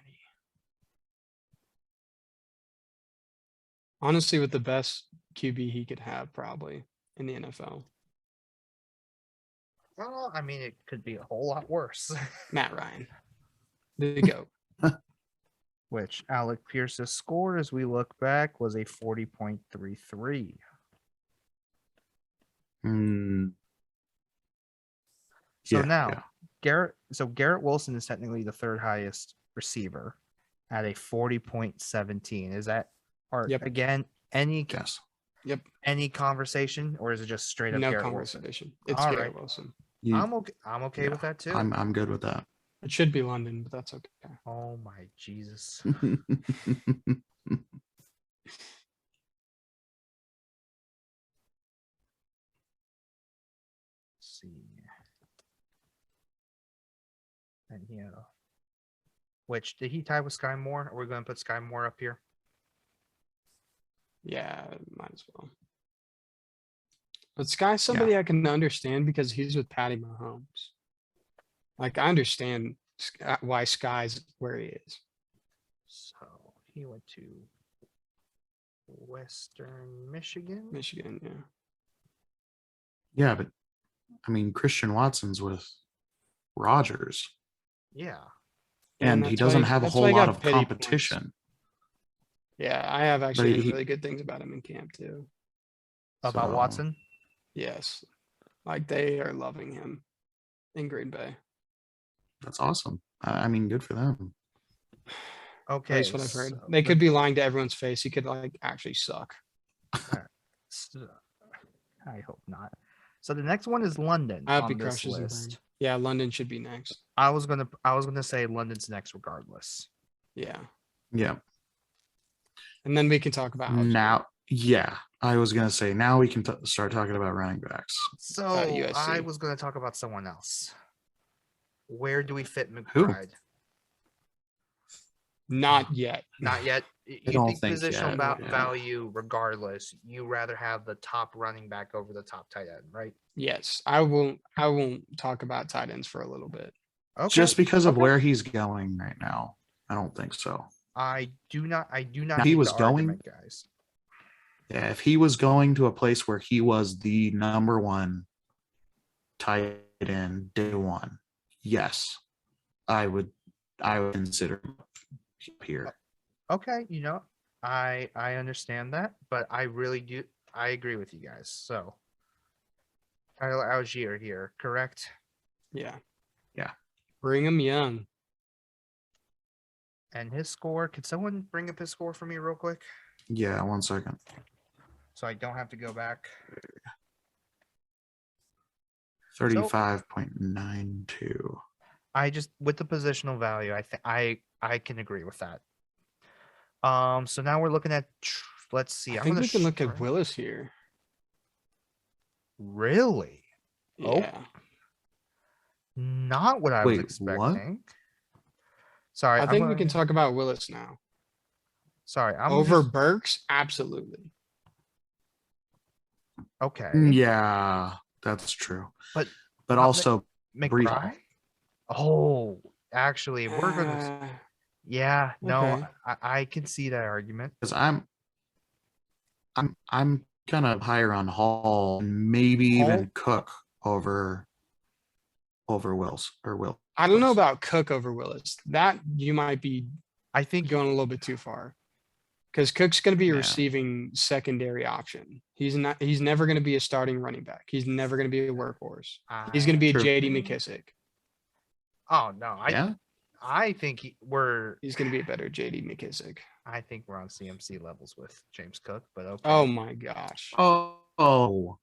C: Honestly, with the best QB he could have probably in the NFL,
B: Well, I mean, it could be a whole lot worse.
C: Matt Ryan, the GOAT.
B: Which Alec Pierce's score, as we look back, was a 40.33.
A: Mm,
B: So
A: yeah,
B: now
A: yeah.
B: Garrett Wilson is technically the third highest receiver at a 40.17. Is that
C: Yep.
B: again any
A: Yes.
C: Yep.
B: any conversation, or is it just straight up
C: No
B: Garrett Wilson?
C: conversation. It's
B: All
C: Garrett
B: right.
C: Wilson.
B: I'm okay with that too.
A: I'm good with that.
C: It should be London, but that's okay.
B: Oh my Jesus. Let's see. And which did he tie with Sky Moore? Are we going to put Sky Moore up here?
C: Yeah, might as well. But Sky's somebody I can understand because he's with Patty Mahomes. Like, I understand why Sky's where he is.
B: So he went to Western Michigan.
C: Michigan, yeah.
A: Yeah, but I mean, Christian Watson's with Rodgers,
B: Yeah.
A: and he doesn't have a
C: that's why
A: whole
C: he
A: lot
C: got
A: of
C: pity points.
A: competition.
C: Yeah, I have actually heard
A: he-
C: really good things about him in camp too.
B: About
A: So,
B: Watson?
C: Yes. Like they are loving him in Green Bay.
A: That's awesome. I mean, good for them.
B: Okay.
C: That's what I've heard.
B: so
C: They could be lying to everyone's face. He could like actually suck.
B: so- I hope not. So the next one is London
C: I hope he
B: on this
C: crushes and
B: list.
C: burns. Yeah, London should be next.
B: I was gonna say London's next regardless.
C: Yeah.
A: Yeah.
C: And then we can talk about Algier.
A: Now, yeah, I was gonna say now we can start talking about running backs.
B: So
C: USC.
B: I was gonna talk about someone else. Where do we fit McBride?
C: Not yet.
B: Not yet. You
A: don't
B: think
A: think
B: positional
A: yet, yeah.
B: value, regardless, you rather have the top running back over the top tight end, right?
C: Yes. I won't talk about tight ends for a little bit.
B: Okay.
A: Just because of where he's going right now, I don't think so.
B: I do not
A: If he
B: hate
A: was
B: the
A: going-
B: argument, guys.
A: Yeah, if he was going to a place where he was the number one tight end day one, yes, I would consider him here.
B: Okay, I understand that, but I really do. I agree with you guys. So, Tyler Algier here, correct?
C: Yeah.
A: Yeah.
C: Bring him young.
B: And his score. Could someone bring up his score for me real quick,
A: Yeah, 1 second.
B: so I don't have to go back?
A: 35.92.
B: I just with the positional value, I think I can agree with that. So now we're looking at. Let's see.
C: I think we can look at Willis here.
B: Really? Oh.
C: Yeah.
B: Not what I was
A: Wait, what?
B: expecting. Sorry,
C: I think we can talk about Willis now.
B: Sorry, I'm
C: Over Burks, absolutely.
B: okay.
A: Yeah, that's true.
B: But
A: also
B: McBride. Oh, actually, we're gonna. Yeah, no,
C: okay.
B: I can see that argument.
A: because I'm kind of higher on Hall and maybe even Cook over Wills or Will.
C: I don't know about Cook over Willis. That you might be
B: I think
C: going a little bit too far. Because Cook's going to be a
A: Yeah.
C: receiving secondary option. He's never going to be a starting running back. He's never going to be a workhorse. He's going to be a
A: True.
C: JD McKissick.
B: Oh no,
A: Yeah,
B: I think
C: He's going to be a better JD McKissick.
B: I think we're on CMC levels with James Cook, but okay.
C: Oh my gosh.
A: Oh,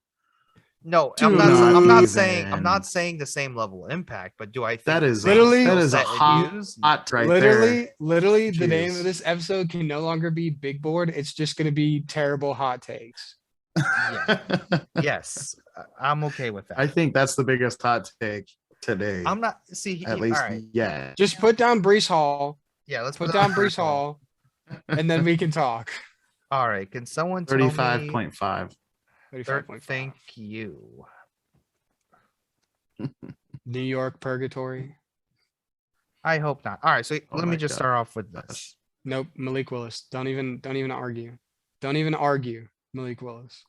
B: No,
A: Do
B: I'm not.
A: not
B: I'm not
A: even.
B: saying. I'm not saying the same level of impact, but do I think
A: That
B: the
A: is
B: same
C: Literally-
B: skill
A: that is a
B: set and
A: hot,
B: use?
A: hot right there.
C: Literally, the name of
A: Jeez.
C: this episode can no longer be Big Board. It's just going to be terrible hot takes.
B: Yeah. Yes, I'm okay with that.
A: I think that's the biggest hot take today.
B: I'm not. See,
A: at
B: all
A: least
B: right.
A: yeah.
C: Just put down Brees Hall,
B: Yeah, let's
C: put down Brees Hall, and then we can talk.
B: All right. Can someone tell me?
A: 35.5.
C: 35.5.
B: Thank you.
C: New York Purgatory.
B: I hope not. All right. So
A: Oh
B: let me
A: my
B: just
A: God.
B: start off with this.
C: Nope, Malik Willis. Don't even argue. Don't even argue, Malik Willis.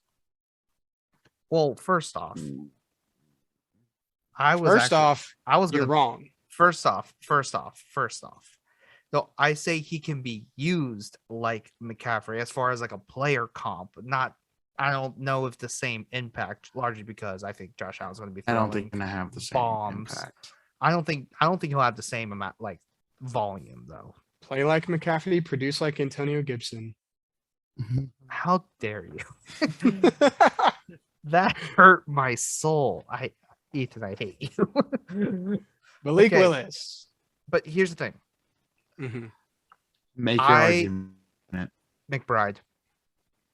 B: Well, first off,
A: Mm.
B: I was
C: First
B: actually,
C: off,
B: I was
C: you're
B: gonna
C: wrong.
B: first off. No, I say he can be used like McCaffrey as far as like a player comp. Not, I don't know if the same impact, largely because I think Josh Allen's going to be
A: I
B: throwing.
A: don't think gonna have the same
B: bombs.
A: impact.
B: I don't think he'll have the same amount like volume though.
C: Play like McCaffrey, produce like Antonio Gibson.
B: How dare you? That hurt my soul. Ethan, I hate you.
C: Malik
B: Okay.
C: Willis.
B: But here's the thing,
C: Mhm.
A: Make your
B: I-
A: argument.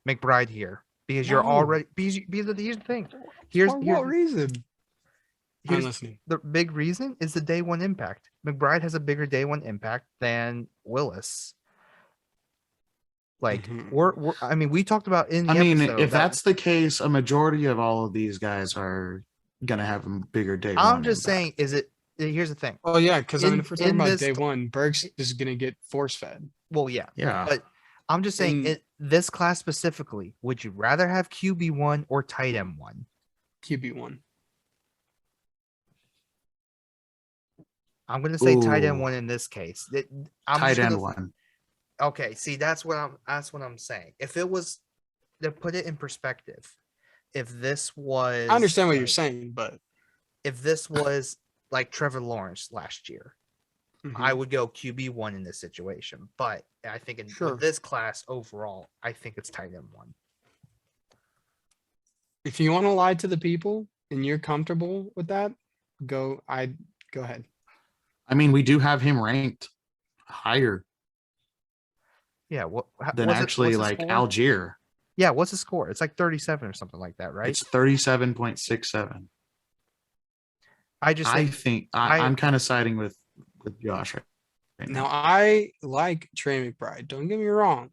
B: McBride here because you're
C: No.
B: already because here's the thing. Here's
C: For
B: here's
C: what reason? I'm
B: here's
C: listening.
B: the big reason is the day one impact. McBride has a bigger day one impact than Willis. Like
C: Mhm.
B: we're I mean, we talked about in the
A: I mean,
B: episode
A: if
B: that-
A: that's the case, a majority of all of these guys are gonna have a bigger day.
B: I'm
A: one
B: just saying,
A: impact.
B: is it? Here's the thing.
C: Well, yeah, because I mean,
B: In-
C: if we're talking
B: in
C: about
B: this-
C: day one, Burks is gonna get force fed.
B: Well, yeah,
A: Yeah.
B: but I'm just saying,
C: In-
B: this class specifically, would you rather have QB1 or tight end one?
C: QB1.
B: I'm gonna say tight end
A: Ooh.
B: one in this case. I'm
A: Tight
B: just
A: end
B: gonna-
A: one.
B: Okay, see, that's what I'm saying. If it was to put it in perspective, if this was,
C: I understand what you're
B: like-
C: saying, but
B: If this was like Trevor Lawrence last year, I
C: Mhm.
B: would go QB1 in this situation. But I think in
C: Sure.
B: this class overall, I think it's tight end one.
C: If you want to lie to the people and you're comfortable with that, go ahead.
A: I mean, we do have him ranked higher
B: Yeah,
A: than
B: what's
A: actually
B: the
A: like
B: score?
A: Algier.
B: Yeah, what's the score? It's like 37 or something like that, right?
A: It's 37.67.
B: I just
A: I
B: think
A: think
B: I-
A: I'm kind of siding with Josh right
C: Now
A: now.
C: I like Trey McBride. Don't get me wrong.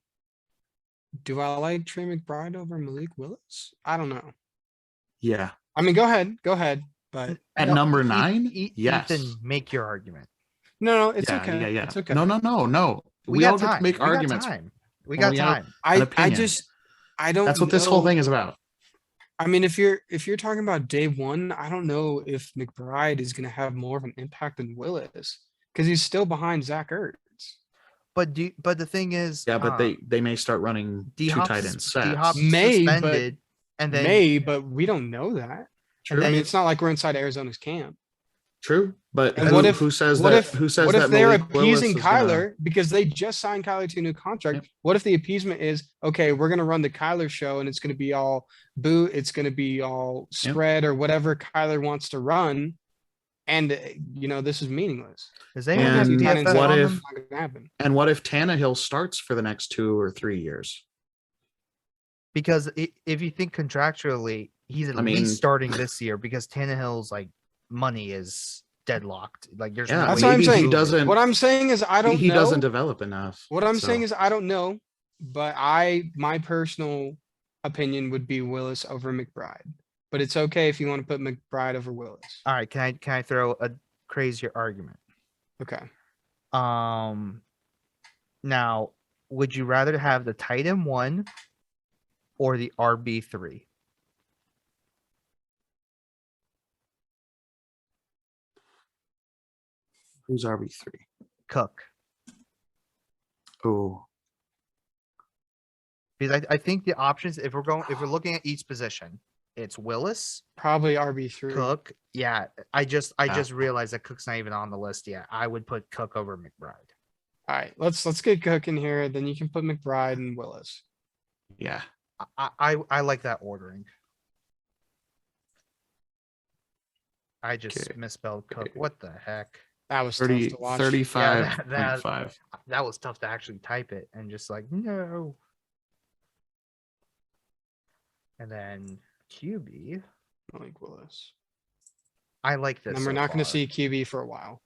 C: Do I like Trey McBride over Malik Willis? I don't know.
A: Yeah.
C: I mean, go ahead. But
A: At
B: No,
A: number
B: Eth-
A: 9, yes.
B: Ethan, make your argument.
C: no, it's
A: yeah,
C: okay.
A: yeah, yeah.
C: It's okay.
A: No.
B: We,
A: We
B: got
A: all get
B: time.
A: to make
B: we
A: arguments.
B: Got time. We
A: Well,
B: got
A: we have-
B: time.
C: I
A: opinion.
C: just I don't.
A: That's what this whole
C: know-
A: thing is about.
C: I mean, if you're talking about day one, I don't know if McBride is going to have more of an impact than Willis because he's still behind Zach Ertz.
B: But the thing is,
A: Yeah, but they may start running two
B: D-Hop's
A: tight end sets.
B: D-Hop's
C: May, but-
B: suspended, and then
C: But we don't know that.
B: and
C: I
B: then
C: mean, it's not like we're inside Arizona's camp.
A: True, but
C: And
A: who,
C: what if-
A: who says
C: What
A: that?
C: if
A: Who says
C: what
A: that
C: if they're
A: Malik Willis
C: appeasing
A: is gonna-
C: Kyler because they just signed Kyler to a new contract?
A: Yep.
C: What if the appeasement is okay? We're gonna run the Kyler show and it's gonna be all boo. It's gonna be all
A: Yep.
C: spread or whatever Kyler wants to run, and this is meaningless.
B: is
C: We're
B: anyone
C: gonna have
A: And
C: two tight ends
B: DFS
A: what
C: on
B: on
C: them,
A: if-
C: it's not gonna happen?
A: And what if Tannehill starts for the next 2 or 3 years?
B: because if you think contractually, he's at
A: I mean-
B: least starting this year because Tannehill's like money is deadlocked. Like there's
A: Yeah,
B: no
C: That's
B: way
C: what I'm
B: you
A: maybe
B: can
C: saying.
A: he
B: move it.
A: doesn't.
C: What I'm saying is I don't
A: he
C: know.
A: doesn't develop enough.
C: What I'm saying
A: so-
C: is I don't know, but my personal opinion would be Willis over McBride. But it's okay if you want to put McBride over Willis.
B: All right, can I throw a crazier argument?
C: Okay.
B: Now, would you rather have the tight end 1 or the RB3?
A: Who's RB3?
B: Cook.
A: Oh,
B: Because I think the options, if we're looking at each position, it's Willis,
C: Probably RB3.
B: Cook. Yeah, I just
A: Yeah.
B: realized that Cook's not even on the list yet. I would put Cook over McBride.
C: All right, let's get Cook in here. Then you can put McBride and Willis.
A: yeah.
B: I like that ordering. I just
A: Okay.
B: misspelled Cook. What the heck?
C: That was tough
A: 30,
C: to watch.
A: 35.5.
B: That was tough to actually type it and just like no. And then QB.
C: Malik Willis.
B: I like this.
C: And then we're
B: so
C: not going to
B: far.
C: see QB for a while.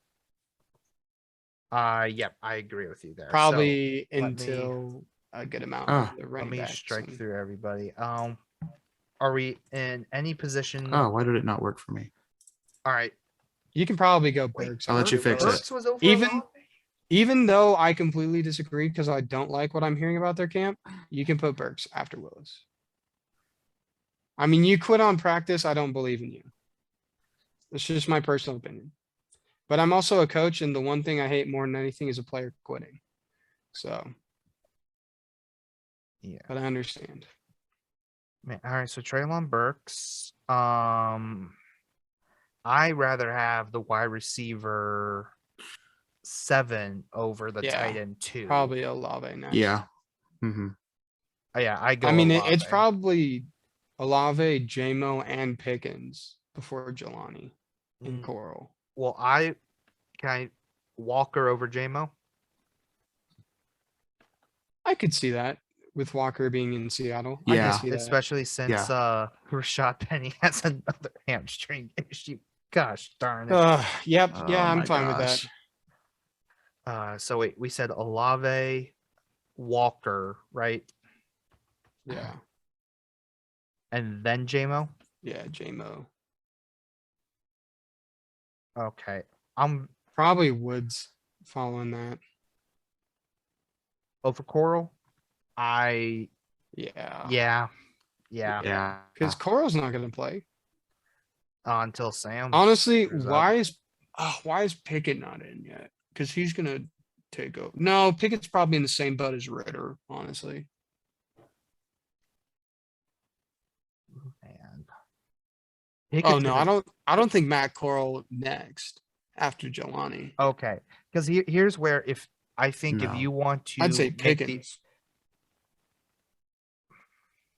B: Yep, I agree with you there.
C: Probably
B: let me-
C: until a good amount
A: Ah.
C: of the
B: Let
C: running
B: me
C: backs.
B: strike
C: and-
B: through everybody. Are we in any position?
A: Oh, why did it not work for me?
B: All right.
C: You can probably go
B: Wait,
C: Burks.
A: I'll let you
C: after
A: fix
C: Willis.
A: it.
B: Burks was over
C: Even-
B: Olave?
C: Even though I completely disagree because I don't like what I'm hearing about their camp, you can put Burks after Willis. I mean, you quit on practice. I don't believe in you. It's just my personal opinion. But I'm also a coach, and the one thing I hate more than anything is a player quitting. So,
B: Yeah.
C: but I understand.
B: Man, all right, so Traylon Burks. I rather have the wide receiver 7 over the
C: Yeah,
B: tight end 2.
C: Probably Olave next.
A: Yeah. Mm-hmm.
B: Yeah, I go.
C: I mean,
B: Olave.
C: it's probably Olave, JMO, and Pickens before Jelani and
B: Mm,
C: Coral.
B: Well, can I Walker over JMO?
C: I could see that with Walker being in Seattle. I
A: Yeah.
C: can see that.
B: Especially since Rashad Penny has another hamstring issue. Gosh darn it.
C: Yep.
A: Oh
C: Yeah, I'm
A: my
C: fine with that.
A: gosh.
B: So wait, we said Olave, Walker, right?
C: Yeah.
B: And then JMO?
C: Yeah, JMO.
B: Okay. I'm
C: Probably Woods following that.
B: over Coral.
C: Yeah.
B: Yeah.
A: Yeah.
C: Because Coral's not going to play.
B: Until Sam.
C: Honestly,
B: screws up.
C: why is Pickett not in yet? Because he's going to take over. No, Pickett's probably in the same boat as Ritter, honestly.
B: Man.
C: Oh no, I don't think Matt Corral next after Jelani.
B: Okay, because here's where if
A: No.
B: you want to,
C: I'd say
B: make
C: Pickens.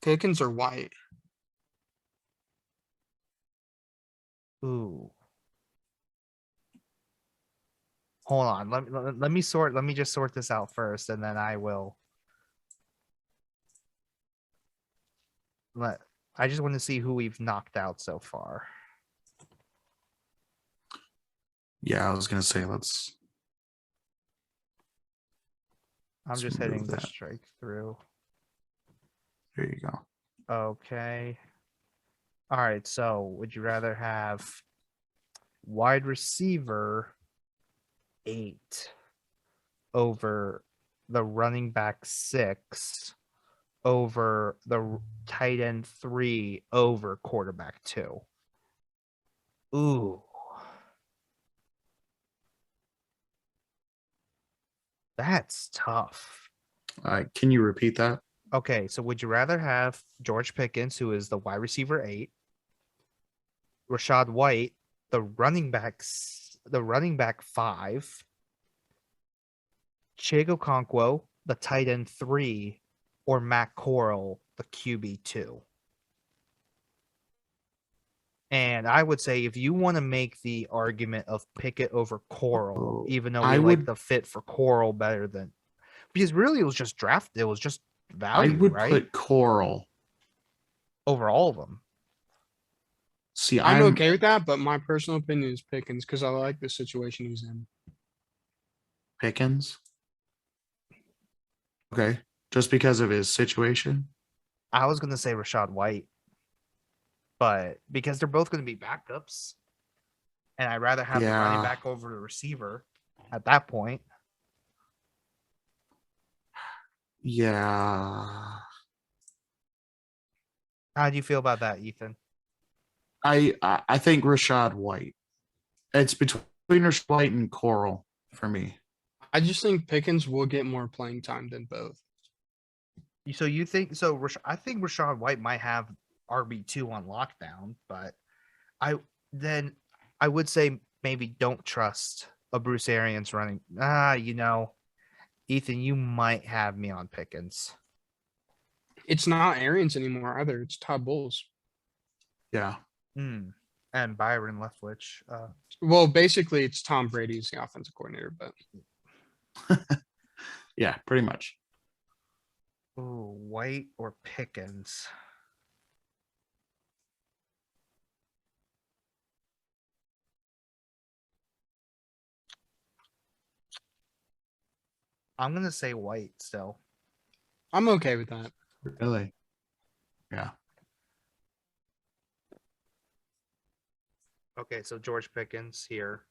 C: Pickens or White.
B: Ooh. Hold on. Let me sort. Let me just sort this out first, and then I will. I just want to see who we've knocked out so far.
A: Yeah, I was gonna say
B: I'm
A: let's
B: just
A: remove
B: hitting the
A: that.
B: strike through.
A: There you go.
B: Okay. All right. So, would you rather have wide receiver 8 over the running back 6 over the tight end 3 over quarterback 2? Ooh. That's tough.
A: Can you repeat that?
B: Okay, so would you rather have George Pickens, who is the wide receiver 8, Rashad White, the running back 5, Chigo Okonkwo, the tight end 3, or Matt Corral, the QB 2? And I would say if you want to make the argument of Pickett over Corral, even though we like the fit for Corral better than, because really it was just drafted, it was just value,
A: I would
B: right?
A: put Coral.
B: Over all of them.
A: See,
C: I'm okay with that, but my personal opinion is Pickens because I like the situation he's in.
A: Pickens. Okay, just because of his situation.
B: I was going to say Rashad White, but because they're both going to be backups, and I'd rather have the running back over the receiver at that point.
A: Yeah.
B: How do you feel about that, Ethan?
A: I think Rashad White. It's between Rashad White and Coral for me.
C: I just think Pickens will get more playing time than both.
B: So you think so? I think Rashad White might have RB2 on lockdown, but I would say maybe don't trust a Bruce Arians running. Ethan, you might have me on Pickens.
C: It's not Arians anymore either. It's Todd Bowles.
A: Yeah.
B: And Byron Leftwich.
C: Well, basically, it's Tom Brady's the offensive coordinator, but
A: Yeah, pretty much.
B: Ooh, White or Pickens? I'm gonna say White still.
C: I'm okay with that.
A: Really. Yeah.
B: Okay, so George Pickens here.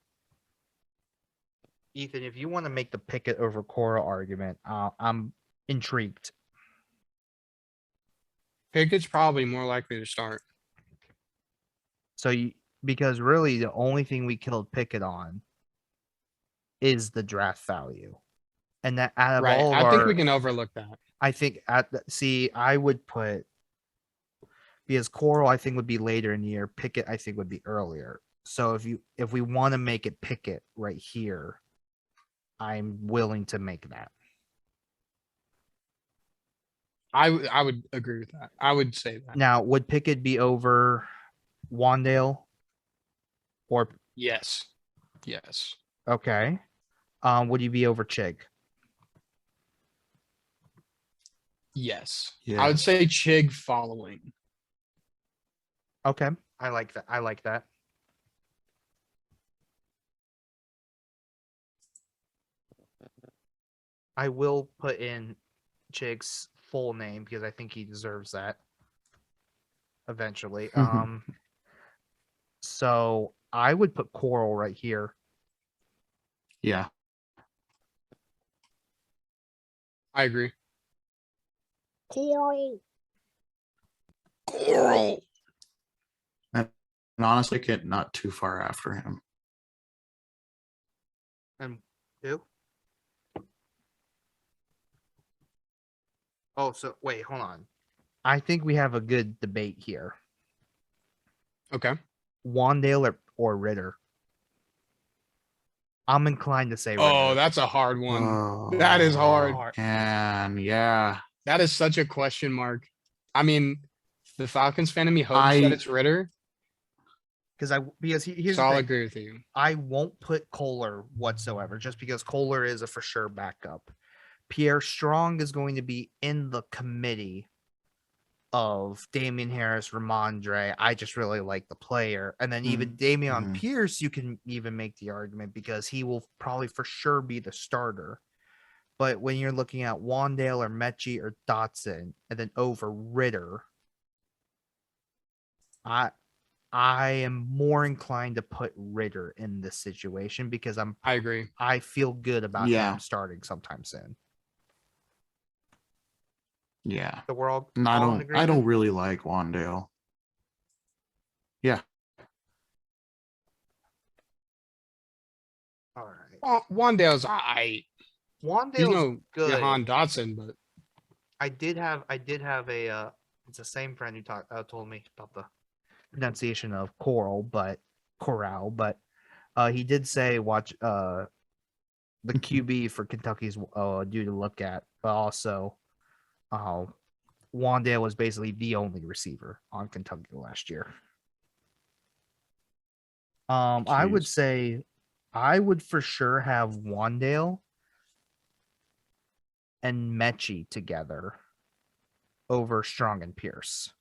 B: Ethan, if you want to make the Pickett over Cora argument, I'm intrigued.
C: Pickett's probably more likely to start.
B: So because really the only thing we killed Pickett on is the draft value, and that out of
C: Right.
B: all of
C: I think we
B: our,
C: can overlook that.
B: I think I would put because Coral I think would be later in the year. Pickett I think would be earlier. So if we want to make it Pickett right here, I'm willing to make that.
C: I would agree with that. I would say that.
B: Now, would Pickett be over Wandale? Or
C: Yes. Yes.
B: okay. Would you be over Chig?
C: Yes.
A: Yeah.
C: I would say Chig following.
B: Okay. I like that. I like that. I will put in Chig's full name because I think he deserves that eventually. So I would put Coral right here.
A: Yeah.
C: I agree.
B: Coral.
C: Coral.
A: And honestly, Pickett not too far after him.
B: And who? Oh, so wait, hold on. I think we have a good debate here.
C: Okay.
B: Wandale or Ritter? I'm inclined to say Ritter.
C: Oh, that's a hard one.
A: Oh,
C: That is hard.
A: And yeah.
C: That is such a question mark. I mean, the Falcons fan in me hopes that it's Ritter.
B: Because here's
C: So
B: the
C: I'll
B: thing.
C: agree with you.
B: I won't put Kohler whatsoever, just because Kohler is a for sure backup. Pierre Strong is going to be in the committee of Damian Harris, Ramondre. I just really like the player. And then even Damian Pierce, you can even make the argument because he will probably for sure be the starter. But when you're looking at Wandale or Mechie or Dotson and then over Ritter, I am more inclined to put Ritter in this situation because
C: I agree.
B: I feel good about him starting sometime soon.
A: Yeah.
B: So we're all.
A: I don't really like Wandale. Yeah.
B: All right.
C: Wandale's He's
B: Wandale's
C: no
B: good.
C: Jahan Dotson, but
B: I did have a it's the same friend who told me about the pronunciation of corral, but he did say watch the QB for Kentucky's due to look at, but also Wandale was basically the only receiver on Kentucky last year. I would say I would for sure have Wandale and Mechie together over Strong and Pierce.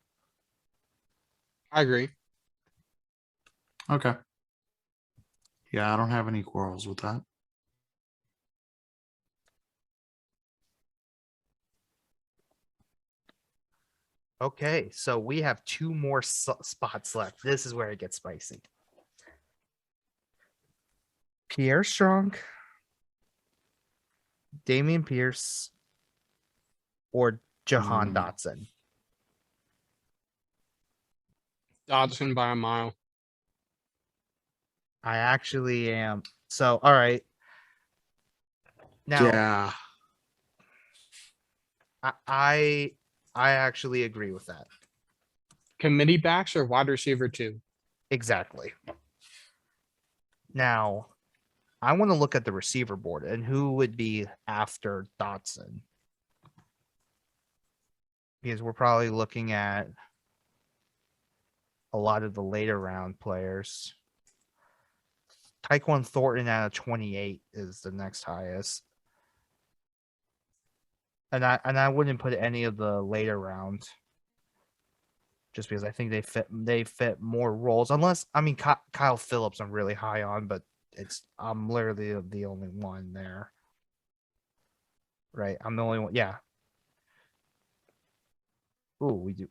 C: I agree.
A: Okay. Yeah, I don't have any quarrels with that.
B: Okay, so we have two more spots left. This is where it gets spicy. Pierre Strong, Damian Pierce, or Jahan Dotson?
C: Dotson by a mile.
B: I actually am. So, all right. Now,
A: Yeah.
B: I actually agree with that.
C: Committee backs or wide receiver too?
B: Exactly. Now, I want to look at the receiver board and who would be after Dotson. Because we're probably looking at a lot of the later round players. Tyquan Thornton out of 28 is the next highest. And I wouldn't put any of the later round just because I think they fit more roles. Unless I mean Kyle Phillips I'm really high on, but I'm literally the only one there. Right. I'm the only one. Yeah. Ooh, we do.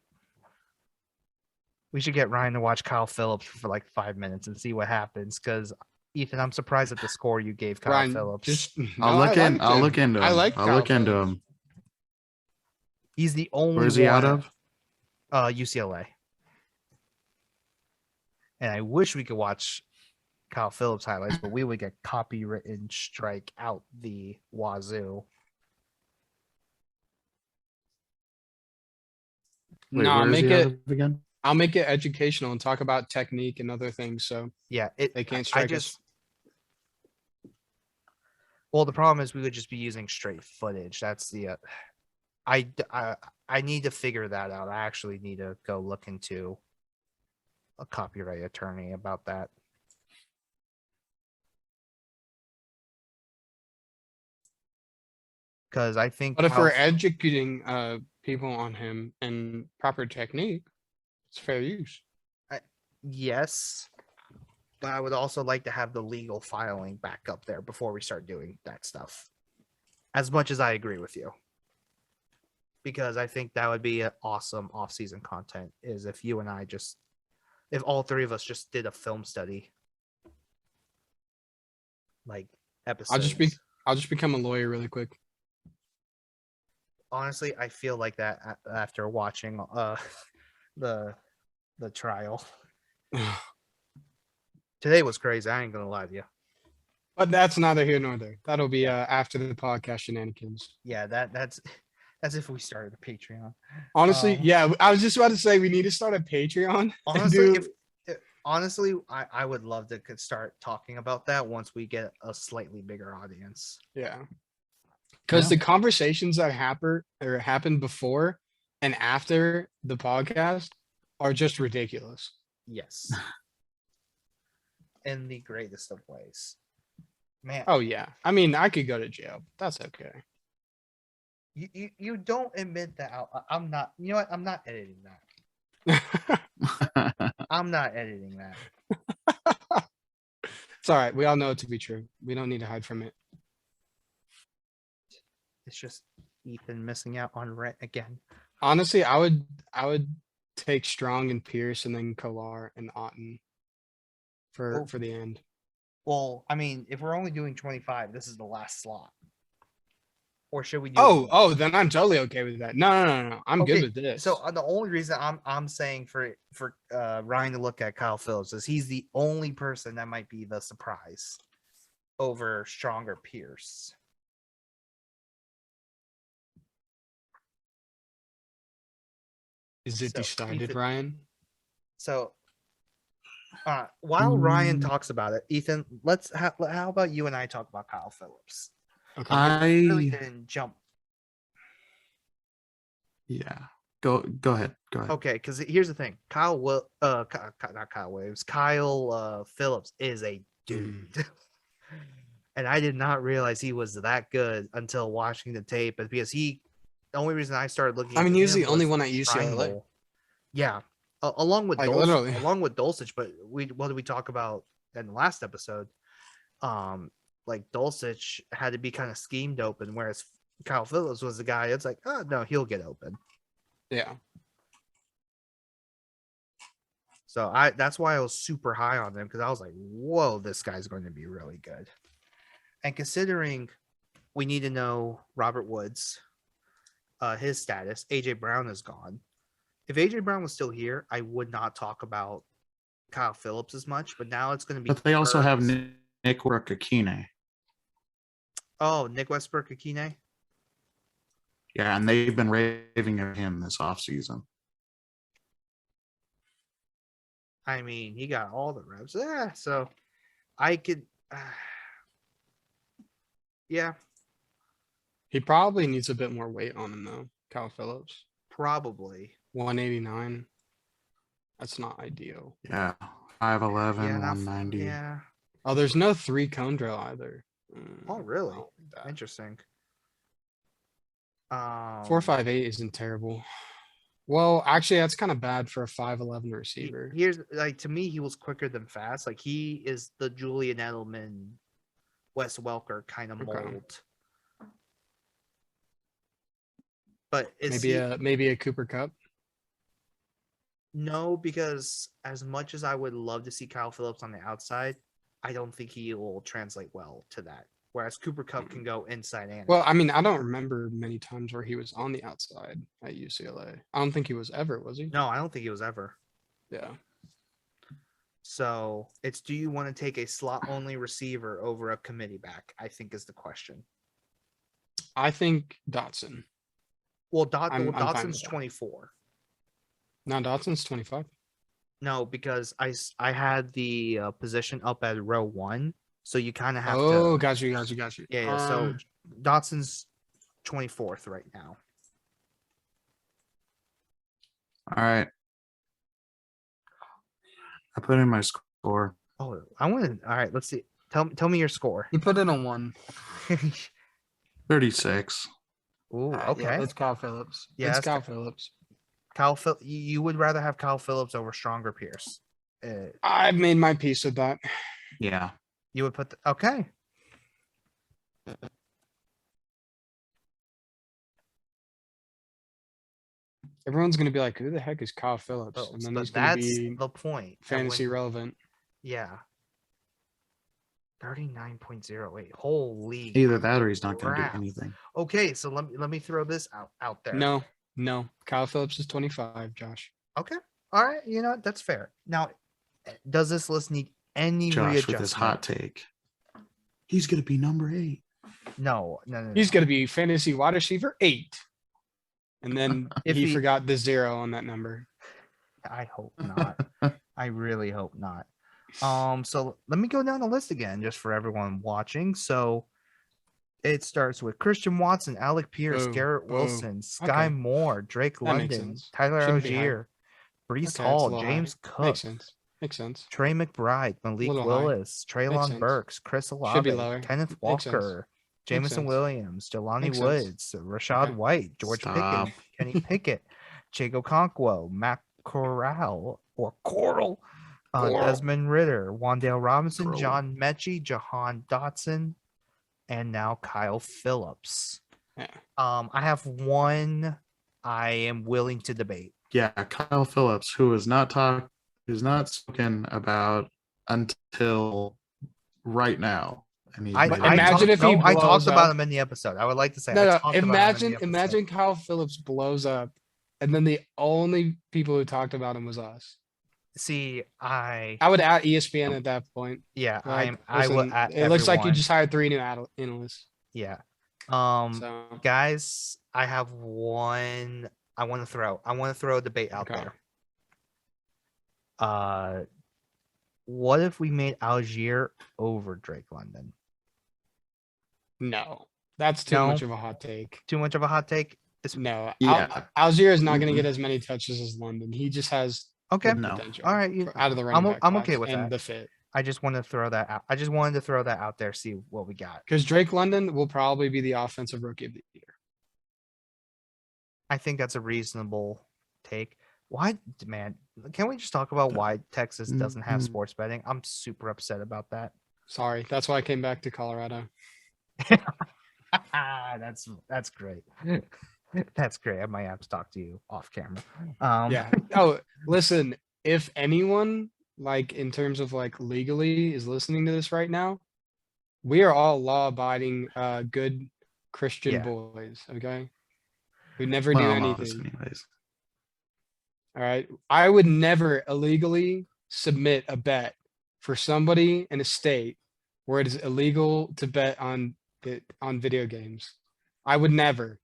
B: We should get Ryan to watch Kyle Phillips for like 5 minutes and see what happens. Because Ethan, I'm surprised at the score you gave Kyle
C: Ryan,
B: Phillips.
C: just
A: I'll
C: no,
A: look
C: I
A: in.
C: liked
A: I'll
C: him.
A: look into
C: I
A: him.
C: like
A: I'll
C: Kyle
A: look into
C: Phillips.
A: him.
B: He's the only
A: Where's he
B: one
A: out of?
B: UCLA. And I wish we could watch Kyle Phillips highlights, but we would get copywritten strike out the wazoo.
A: Wait,
C: No, I'll
A: where is
C: make
A: he out
C: it.
A: of again?
C: I'll make it educational and talk about technique and other things. So
B: Yeah,
C: they can't strike us.
B: Well, the problem is we would just be using straight footage. That's the I need to figure that out. I actually need to go look into a copyright attorney about that. Because I think
C: But if we're educating people on him and proper technique, it's fair use.
B: yes, but I would also like to have the legal filing back up there before we start doing that stuff. As much as I agree with you. Because I think that would be an awesome off-season content is if you and I if all three of us just did a film study. Like episodes.
C: I'll just become a lawyer really quick.
B: Honestly, I feel like that after watching the trial. Today was crazy. I ain't gonna lie to you.
C: But that's neither here nor there. That'll be after the podcast shenanigans.
B: Yeah, that's if we started a Patreon.
C: Honestly, yeah, I was just about to say we need to start a Patreon.
B: Honestly, I would love to start talking about that once we get a slightly bigger audience.
C: Yeah. Because the conversations that happened before and after the podcast are just ridiculous.
B: Yes. In the greatest of ways. Man.
C: Oh yeah. I mean, I could go to jail. That's okay.
B: You don't admit that I'm not, you know what? I'm not editing that. I'm not editing that.
C: It's all right. We all know it to be true. We don't need to hide from it.
B: It's just Ethan missing out on rent again.
C: Honestly, I would take Strong and Pierce and then Kolar and Otten for the end.
B: Well, I mean, if we're only doing 25, this is the last slot. Or should we do?
C: Oh, then I'm totally okay with that. No. I'm good with this.
B: So the only reason I'm saying for Ryan to look at Kyle Phillips is he's the only person that might be the surprise over Stronger Pierce.
C: Is it decided, Ryan?
B: So while Ryan talks about it, Ethan, how about you and I talk about Kyle Phillips?
C: Okay.
B: I really didn't jump.
A: Yeah. Go ahead.
B: Okay, because here's the thing. Kyle Phillips is a dude. And I did not realize he was that good until watching the tape. Because the only reason I started looking.
C: I mean, he was the only one at UCLA.
B: Yeah, along with
C: literally.
B: along with Dulcich. But what did we talk about in the last episode? Like Dulcich had to be kind of schemed open, whereas Kyle Phillips was the guy. It's like, oh no, he'll get open.
C: Yeah.
B: So that's why I was super high on him because I was like, whoa, this guy's going to be really good. And considering we need to know Robert Woods, his status, AJ Brown is gone. If AJ Brown was still here, I would not talk about Kyle Phillips as much, but now it's going to be.
A: But they also have Nick Westbrook-Akine.
B: Oh, Nick Westbrook-Akine?
A: Yeah, and they've been raving at him this offseason.
B: I mean, he got all the reps. Yeah, so I could. Yeah.
C: He probably needs a bit more weight on him, though, Kyle Phillips.
B: Probably.
C: 189. That's not ideal.
A: Yeah. 5'11",
B: Yeah,
A: 190.
B: yeah.
C: Oh, there's no 3 cone drill either.
B: Oh,
C: I
B: really?
C: don't like that.
B: Interesting.
C: 4.58 isn't terrible. Well, actually, that's kind of bad for a 5'11 receiver.
B: Here's like to me, he was quicker than fast. Like he is the Julian Edelman, Wes Welker kind of
C: Okay.
B: mold. But is
C: Maybe a Cooper Cup.
B: No, because as much as I would love to see Kyle Phillips on the outside, I don't think he will translate well to that. Whereas Cooper Cup can go inside and
C: Well,
B: out.
C: I mean, I don't remember many times where he was on the outside at UCLA. I don't think he was ever, was he?
B: No, I don't think he was ever.
C: Yeah.
B: So it's, do you want to take a slot only receiver over a committee back? I think is the question.
C: I think Dotson.
B: Well,
C: I'm fine
B: Dotson's
C: with that.
B: 24.
C: No, Dotson's 25.
B: No, because I had the position up at row 1, so you kind of have
C: Oh,
B: to.
C: got you.
B: Yeah. So Dotson's 24th right now.
A: All right. I put in my score.
B: Oh, I want to. All right, let's see. Tell me your score.
C: He put in a 1.
A: 36.
B: Ooh, okay.
C: Yeah, it's Kyle Phillips.
B: Yeah,
C: It's
B: that's
C: Kyle Phillips.
B: You would rather have Kyle Phillips over Stronger Pierce.
C: I've made my peace with that.
A: Yeah.
B: You would put okay.
C: Everyone's gonna be like, "Who the heck is Kyle Phillips?" And then
B: But
C: he's gonna
B: that's
C: be
B: the point.
C: fantasy relevant.
B: Yeah. 39.08. Holy
A: Either that or he's not going to do
B: crap.
A: anything.
B: Okay, so let me throw this out there.
C: No. Kyle Phillips is 25, Josh.
B: Okay. All right. You know what? That's fair. Now, does this list need any
A: Josh
B: readjustment?
A: with his hot take. He's going to be number 8.
B: No.
C: He's gonna be fantasy wide receiver 8. And then
B: If
C: he
B: he-
C: forgot the 0 on that number.
B: I hope not. I really hope not. So let me go down the list again just for everyone watching. So it starts with Christian Watson, Alec Pierce,
C: Oh,
B: Garrett
C: oh,
B: Wilson, Sky
C: okay.
B: Moore, Drake
C: That makes
B: London,
C: sense.
B: Tyler
C: Shouldn't be high.
B: Algier, Brees
C: Okay, that's a
B: Hall,
C: little
B: James
C: high.
B: Cook,
C: Makes sense.
B: Trey McBride, Malik
C: Little high.
B: Willis, Traylon
C: sense.
B: Burks, Chris
C: Should be
B: Olave,
C: lower.
B: Kenneth
C: Makes sense.
B: Walker, Jamison
C: sense.
B: Williams, Jelani
C: Makes sense.
B: Woods, Rashad
C: Okay.
B: White, George
A: Stop.
B: Pickens, Kenny Pickett, Jago Conquo, Matt Corral or Coral, Desmond Ritter, Wandale Robinson,
A: Coral.
B: John Mechie, Jahan Dotson, and now Kyle Phillips.
C: Yeah.
B: I have one I am willing to debate.
A: Yeah, Kyle Phillips, who's not spoken about until right now. And
B: I
C: Imagine if he
B: I
C: blows
B: talked about
C: up.
B: him in the episode. I would like to say I
C: No.
B: talked about him in the episode.
C: Imagine Kyle Phillips blows up, and then the only people who talked about him was us.
B: See,
C: I would at ESPN at that point.
B: yeah,
C: Like,
B: I will
C: listen,
B: at
C: it looks like you
B: everyone.
C: just hired 3 new analysts.
B: Yeah.
C: So
B: Guys, I have one I want to throw. I want to throw a debate out
C: Okay.
B: there. What if we made Algier over Drake London?
C: no, that's too
B: No?
C: much of a hot take.
B: Too much of a hot take?
C: No,
A: Yeah.
C: Algier is not going to get as many touches as London. He just has
B: Okay.
C: good
A: No.
C: potential.
B: All right,
C: Out of the running back
B: I'm
C: class
B: okay with
C: and
B: that.
C: the fit.
B: I just want to throw that out. I just wanted to throw that out there, see what we got.
C: Because Drake London will probably be the offensive rookie of the year.
B: I think that's a reasonable take. Why, man? Can we just talk about why Texas doesn't have
A: Mhm.
B: sports betting? I'm super upset about that.
C: Sorry, that's why I came back to Colorado.
B: That's great. That's great. I might have to talk to you off camera.
C: Yeah. Oh, listen, if anyone, like in terms of like legally, is listening to this right now, we are all law-abiding, good Christian
B: Yeah.
C: boys. Okay, who never do
A: Well, almost
C: anything.
A: anyways.
C: All right. I would never illegally submit a bet for somebody in a state where it is illegal to bet on video games. I would never.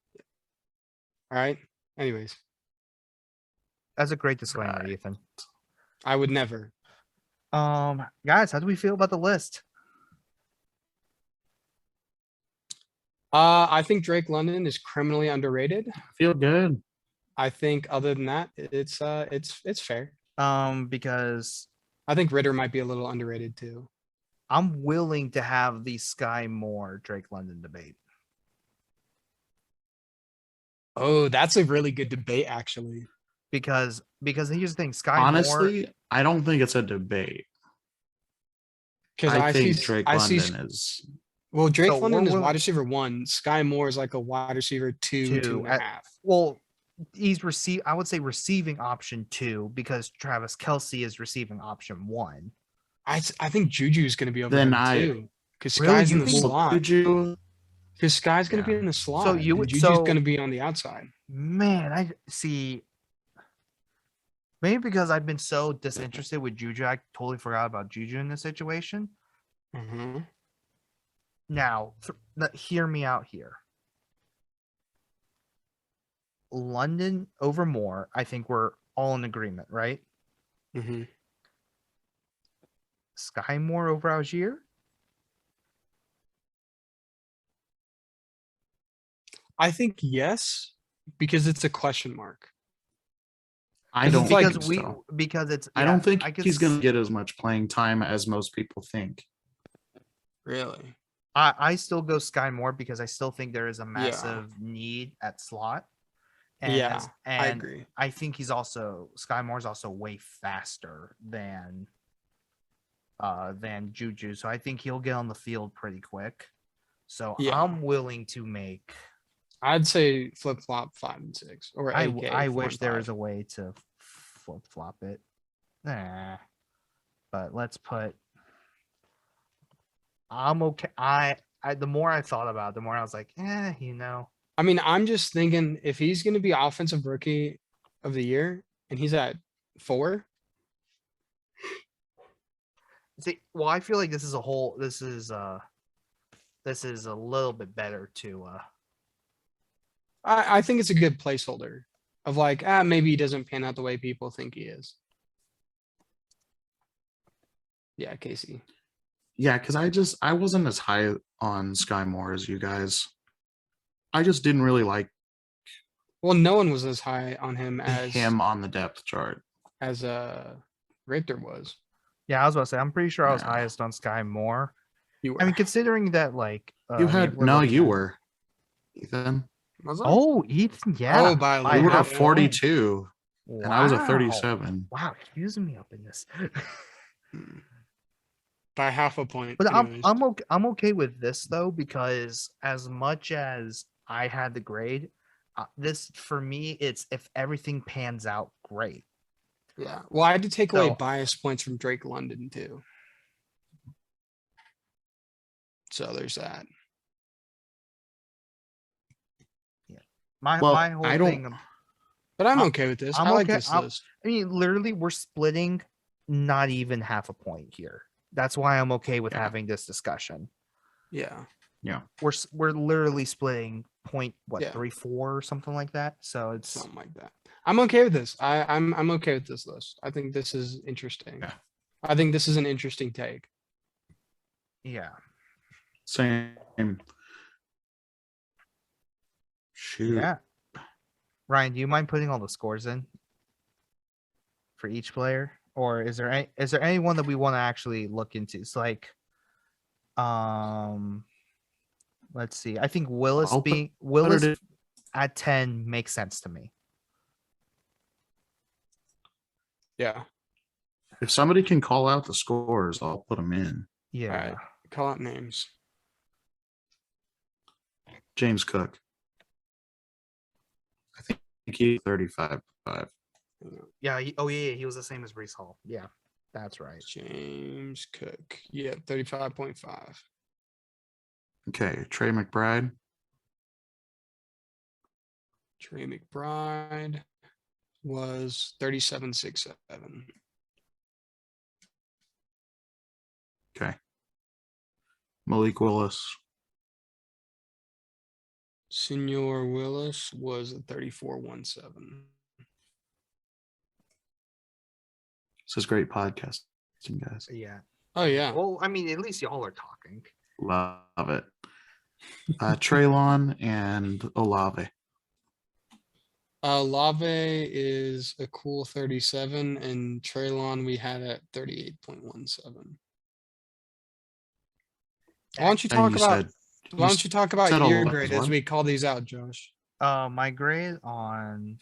C: All right. Anyways,
B: That's a great disclaimer,
A: Right.
B: Ethan.
C: I would never.
B: Guys, how do we feel about the list?
C: I think Drake London is criminally underrated.
A: Feel good.
C: I think other than that, it's fair.
B: Because
C: I think Ritter might be a little underrated too.
B: I'm willing to have the Sky Moore Drake London debate.
C: Oh, that's a really good debate, actually.
B: Because here's the thing, Sky Moore.
A: Honestly, I don't think it's a debate.
C: Because
A: I think
C: see,
A: Drake
C: I see.
A: London is.
C: Well, Drake
B: So
C: London is
B: we're-
C: wide receiver 1. Sky Moore is like a wide receiver 2, 2.5.
B: Well, he's I would say receiving option 2 because Travis Kelce is receiving option 1.
C: I think Juju is going to be over
A: Then
C: him too. Because
B: Really?
C: Sky's
B: You
C: in the
B: think-
C: slot.
A: Juju,
C: Because Sky's going to
A: Yeah.
C: be in the slot.
B: So you
C: and
B: would-
C: Juju's
B: so-
C: going to be on the outside.
B: Man, I see. Maybe because I've been so disinterested with Juju, I totally forgot about Juju in this situation.
C: Mm-hmm.
B: Now, hear me out here. London over Moore, I think we're all in agreement, right?
C: Mm-hmm.
B: Sky Moore over Algier?
C: I think yes, because it's a question mark.
A: I don't
C: Because
A: think so.
B: Because it's
A: I don't think
B: could
A: he's going to get as much playing time as most people think.
C: Really?
B: I still go Sky Moore because I still think there is a massive need at slot.
C: Yeah,
B: and
C: I agree.
B: I think Sky Moore's also way faster than Juju. So I think he'll get on the field pretty quick. So
C: Yeah.
B: I'm willing to make
C: I'd say flip flop 5 and 6, or AK,
B: I
C: 4
B: wish
C: and
B: there
C: 5.
B: was a way to flip flop it. Nah. But let's put I'm okay. The more I thought about it, the more I was like,
C: I mean, I'm just thinking if he's going to be offensive rookie of the year and he's at 4,
B: See, well, I feel like this is a little bit better to
C: I think it's a good placeholder of like, maybe he doesn't pan out the way people think he is. Yeah, Casey.
A: Yeah, because I wasn't as high on Sky Moore as you guys. I just didn't really like
C: Well, no one was as high on him as
A: him on the depth chart.
C: Richter was.
B: Yeah, I was about to say, I'm pretty sure I was
A: Yeah.
B: highest on Sky Moore.
C: You were.
B: I mean, considering that, like,
A: You
B: I
A: had
B: mean, we're
A: no,
B: looking
A: you
B: at-
A: were, Ethan.
C: Was I?
B: Oh, Ethan, yeah.
C: Oh, by a
B: by
A: You
C: little
A: were
B: half
A: a
C: bit.
A: 42,
B: point.
A: and I was a
B: Wow.
A: 37.
B: Wow, using me up in this.
C: Hmm. By half a point.
B: But
C: anyways.
B: I'm okay with this though, because as much as I had the grade, this for me, it's if everything pans out great.
C: Yeah. Well, I had to take away
B: So-
C: bias points from Drake London too. So there's that.
B: My
A: Well,
B: whole
A: I don't-
B: thing.
C: But I'm
B: I'm-
C: okay with this.
B: I'm
C: I like
B: okay-
C: this
B: I'm-
C: list.
B: I mean, literally, we're splitting not even half a point here. That's why I'm okay with
A: Yeah.
B: having this discussion.
C: Yeah.
B: We're literally splitting point
C: Yeah.
B: 3-4 or something like that. So it's
C: Something like that. I'm okay with this. I'm okay with this list. I think this is interesting.
A: Yeah.
C: I think this is an interesting take.
B: yeah.
A: Same. Shoot.
B: Yeah. Ryan, do you mind putting all the scores in for each player, or is there any one that we want to actually look into? It's like, let's see. I think Willis
A: I'll put
B: Willis
A: it
B: at 10 makes sense to me.
C: Yeah.
A: If somebody can call out the scores, I'll put them in.
B: Yeah.
C: Alright. Call out names.
A: James Cook. I think he's 35.5.
B: Yeah. He was the same as Brees Hall. Yeah, that's right.
C: James Cook. Yeah, 35.5.
A: Okay, Trey McBride.
C: Trey McBride was 37.67.
A: Okay. Malik Willis.
C: Senor Willis was 34.17.
A: This is great podcasting, guys.
B: Yeah.
C: Oh yeah.
B: Well, I mean, at least y'all are talking.
A: Love it. Traylon and Olave.
C: Lave is a cool 37, and Traylon we had at 38.17. Why don't you
A: And
C: talk
A: you
C: about
A: said
C: why don't you talk about
A: said
C: your
A: 11
C: grade
A: as
C: as
A: well?
C: we call these out, Josh?
B: My grade on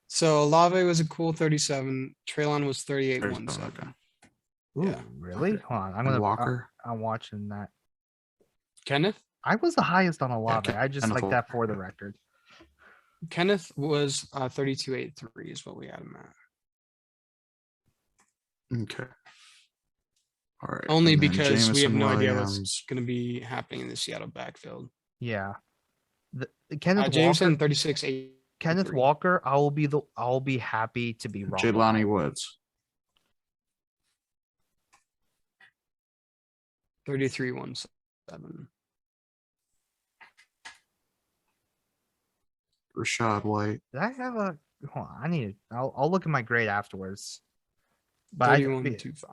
C: So Lave was a cool 37, Traylon was
A: 37,
C: 38.17.
A: okay.
B: Ooh,
C: Yeah.
B: really?
A: Okay.
B: Hold on.
A: And Walker.
B: I'm watching that.
C: Kenneth?
B: I was the highest on Olave.
A: Ken-
B: I just
A: Kenneth
B: like that
A: Walker,
B: for the
A: yeah.
B: record.
C: Kenneth was 32.83 is what we had him at.
A: Okay. All right.
C: Only
A: and then
C: because we have
A: Jameson
C: no idea
A: Williams.
C: what's going to be happening in the Seattle backfield.
B: Yeah. Kenneth
C: Jameson
B: Walker.
C: 36.83.
B: Kenneth Walker. I'll be happy to be wrong.
A: Jelani Woods.
C: 33.17.
A: Rashad White.
B: Did I have a? Hold on. I need. I'll look at my grade afterwards. But
C: 31.25.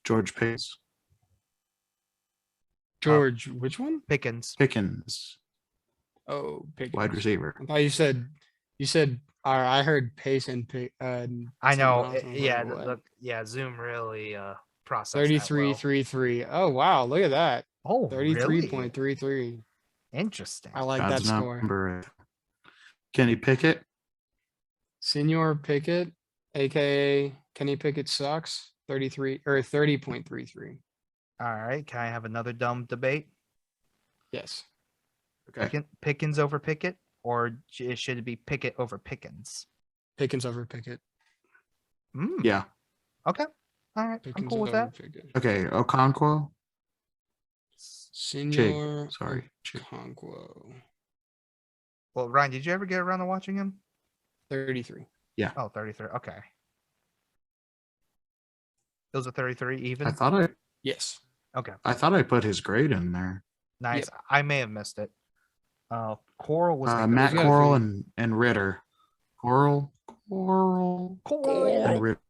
A: George Pace.
C: George, which one?
B: Pickens.
A: Pickens.
C: Oh, Pickens.
A: Wide receiver.
C: I thought you said, or I heard Pace and Pick.
B: I know.
C: something else. I was
B: Yeah.
C: like, what?
B: Zoom really processed that well.
C: 33.33. Oh wow, look at that.
B: Oh, really?
C: 33.33.
B: Interesting.
C: I like that
A: God's
C: score.
A: number. Kenny Pickett.
C: Senior Pickett, aka Kenny Pickett sucks. 33 or 30.33.
B: All right. Can I have another dumb debate?
C: Yes.
A: Okay.
B: Pickens over Pickett, or should it be Pickett over Pickens?
C: Pickens over Pickett.
A: Yeah.
B: Okay. All right.
C: Pickens
B: I'm cool with
C: over
B: that.
C: Pickett.
A: Okay. Okonkwo.
C: Senior
A: Sorry. Chig.
C: Okonkwo.
B: Well, Ryan, did you ever get around to watching him?
C: 33.
B: Oh, 33. Okay. It was a 33 even.
C: Yes.
B: Okay.
A: I thought I put his grade in there.
B: Nice. I may have missed it. Coral was
A: Matt
C: You got
A: Coral
C: three.
A: and Ritter. Coral. And Ritter.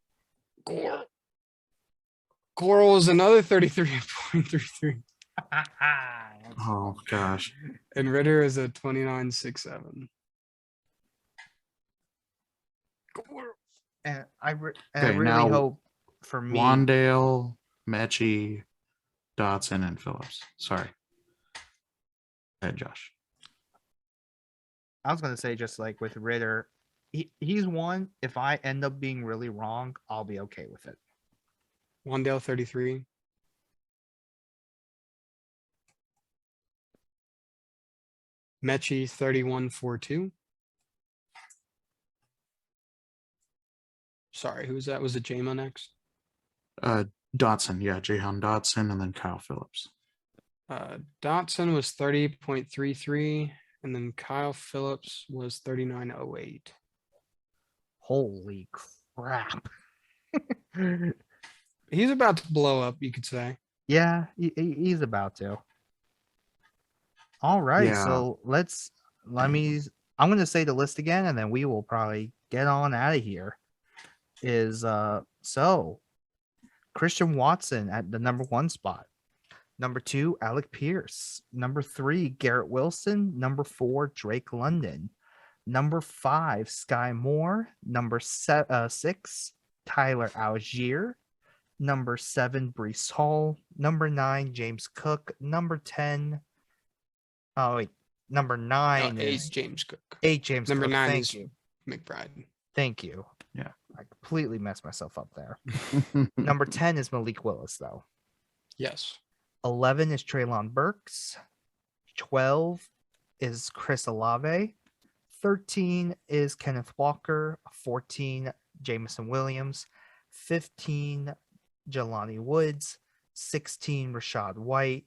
C: Coral is another 33.33.
A: Oh gosh.
C: And Ritter is a 29.67.
B: And I really
A: now,
B: hope for me.
A: Wandale, Mechie, Dotson, and Phillips. Sorry. Go ahead, Josh.
B: I was gonna say, just like with Ritter, he's one. If I end up being really wrong, I'll be okay with it.
C: Wandale 33. Mechie 31.42. Sorry, who was that? Was it Jama next?
A: Dotson, yeah, Jahan Dotson, and then Kyle Phillips.
C: Dotson was 30.33, and then Kyle Phillips was 39.08.
B: Holy crap!
C: He's about to blow up, you could say.
B: Yeah, he's about to. All right,
A: Yeah.
B: so I'm going to say the list again, and then we will probably get on out of here. So Christian Watson at the number 1 spot. Number 2, Alec Pierce. Number 3, Garrett Wilson. Number 4, Drake London. Number 5, Sky Moore. Number 6, Tyler Algier. Number 7, Brees Hall. Number 9, James Cook. Number 10. Oh wait, number 9 is
C: James Cook.
B: 8 James
C: Number
B: Cook.
C: 9
B: Thank
C: is
B: you.
C: McBride.
B: Thank you.
A: Yeah.
B: I completely messed myself up there. Number 10 is Malik Willis, though.
C: Yes.
B: 11 is Treylon Burks. 12 is Chris Olave. 13 is Kenneth Walker. 14, Jameson Williams. 15, Jelani Woods. 16, Rashad White.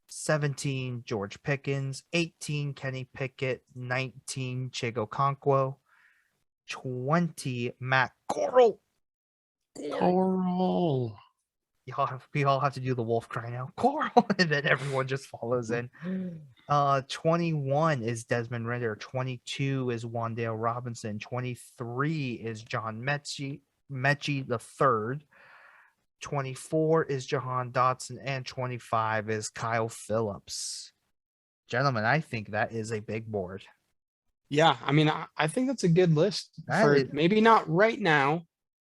B: 17, George Pickens. 18, Kenny Pickett. 19, Chigo Okonkwo. 20, Matt Coral.
A: Coral.
B: We all have to do the wolf cry now. Coral, and then everyone just follows in. 21 is Desmond Ritter. 22 is Wandale Robinson. 23 is John Mechie the third. 24 is Jahan Dotson, and 25 is Kyle Phillips. Gentlemen, I think that is a big board.
C: Yeah, I mean, I think that's a good list
B: That
C: for
B: is-
C: maybe not right now,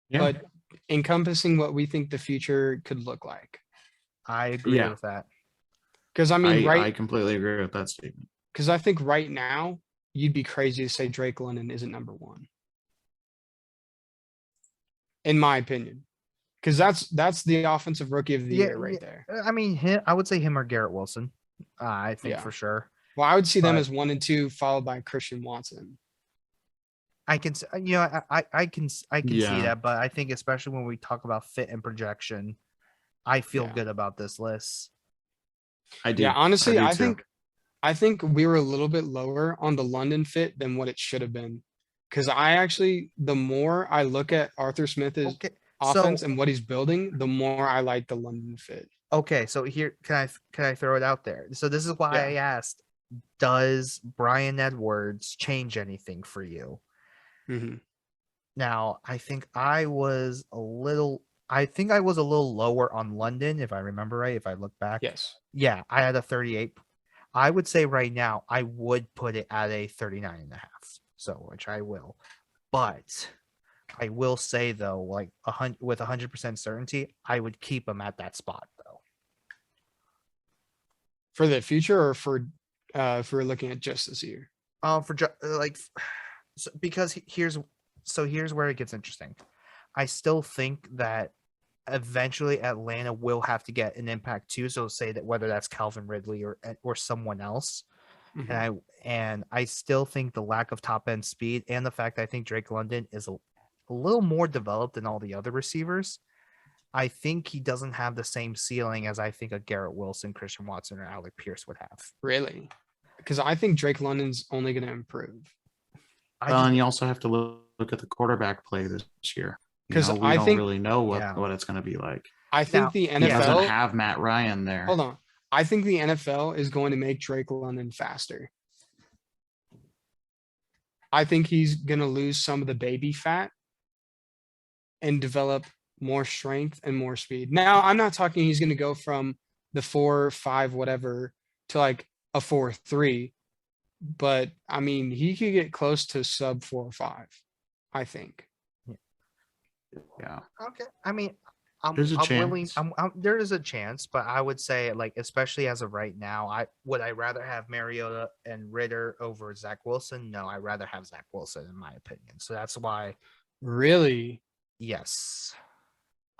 A: Yeah.
C: but encompassing what we think the future could look like.
B: I agree
A: Yeah.
B: with that.
C: Because I mean,
A: I completely agree with that statement.
C: because I think right now you'd be crazy to say Drake London isn't number one, in my opinion. Because that's the offensive rookie of the year right there.
B: I mean, I would say him or Garrett Wilson. I think
C: Yeah.
B: for sure.
C: Well, I would see them
B: But-
C: as 1 and 2, followed by Christian Watson.
B: I can, I can see
A: Yeah.
B: that, but I think especially when we talk about fit and projection, I feel
C: Yeah.
B: good about this list.
A: I do.
C: Yeah, honestly,
A: do
C: I
A: too.
C: think we were a little bit lower on the London fit than what it should have been. Because the more I look at Arthur Smith's
B: Okay,
C: offense and what he's building, the more I like the London fit.
B: okay, so here can I throw it out there? So this is why
C: Yeah.
B: I asked, does Brian Edwards change anything for you?
C: Mhm.
B: Now, I think I was a little lower on London, if I remember right, if I look back.
C: Yes.
B: Yeah, I had a 38. I would say right now I would put it at a 39 and a half. So, which I will. But I will say though, like with 100% certainty, I would keep him at that spot though.
C: For the future or for if we're looking at just this year?
B: Because here's where it gets interesting. I still think that eventually Atlanta will have to get an impact too. So say that whether that's Calvin Ridley or someone else.
C: Mhm.
B: And I still think the lack of top end speed and the fact that I think Drake London is a little more developed than all the other receivers. I think he doesn't have the same ceiling as I think a Garrett Wilson, Christian Watson, or Alec Pierce would have.
C: Really? Because I think Drake London's only going to improve.
A: And you also have to look at the quarterback play this year.
C: 'Cause
A: we
C: I
A: don't
C: think-
A: really know
B: Yeah.
A: what it's going to be like.
C: I think
B: Now,
C: the
A: He doesn't
C: NFL.
A: have Matt Ryan there.
C: Hold on. I think the NFL is going to make Drake London faster. I think he's going to lose some of the baby fat and develop more strength and more speed. Now, I'm not talking he's going to go from the 4.5 whatever to like a 4.3, but I mean, he could get close to sub 4.5, I think.
A: Yeah.
B: Okay. I mean,
A: There's a
B: willing.
A: chance.
B: There is a chance, but I would say, like, especially as of right now, I rather have Mariota and Ritter over Zach Wilson. No, I'd rather have Zach Wilson, in my opinion. So that's why,
C: Really?
B: yes.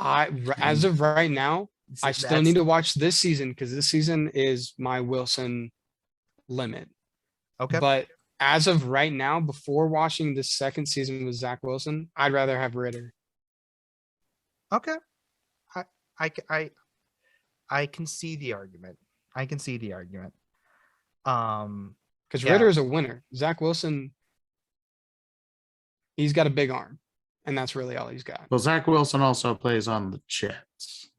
C: As of right now, I still
B: That's-
C: need to watch this season because this season is my Wilson limit.
B: Okay.
C: But as of right now, before watching the second season with Zach Wilson, I'd rather have Ritter.
B: Okay. I can see the argument.
C: Because
B: Yeah.
C: Ritter is a winner. Zach Wilson, he's got a big arm, and that's really all he's got.
A: Well, Zach Wilson also plays on the Jets.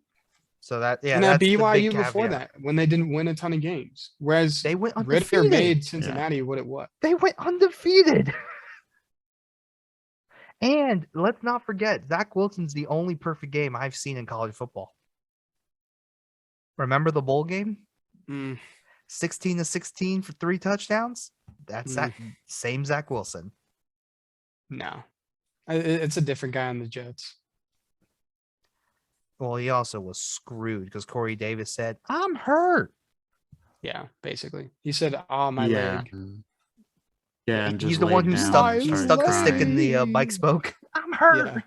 B: So that
C: and
B: that's
C: at
B: the
C: BYU
B: big
C: before
B: caveat.
C: that, when they didn't win a ton of games. Whereas
B: They went
C: Ritter
B: undefeated.
C: made Cincinnati what it was.
B: They went undefeated. And let's not forget, Zach Wilson's the only perfect game I've seen in college football. Remember the bowl game?
C: Mm,
B: 16-16 for 3 touchdowns? That's that same Zach Wilson.
C: no. It's a different guy on the Jets.
B: Well, he also was screwed because Corey Davis said, I'm hurt.
C: Yeah, basically. He said, "Oh, my
A: yeah.
C: leg."
A: Yeah, and
B: He's
A: just
B: the one
A: laid
B: who
A: down and
B: he
A: started
B: stuck the stick in
A: crying.
B: the bike spoke. I'm hurt.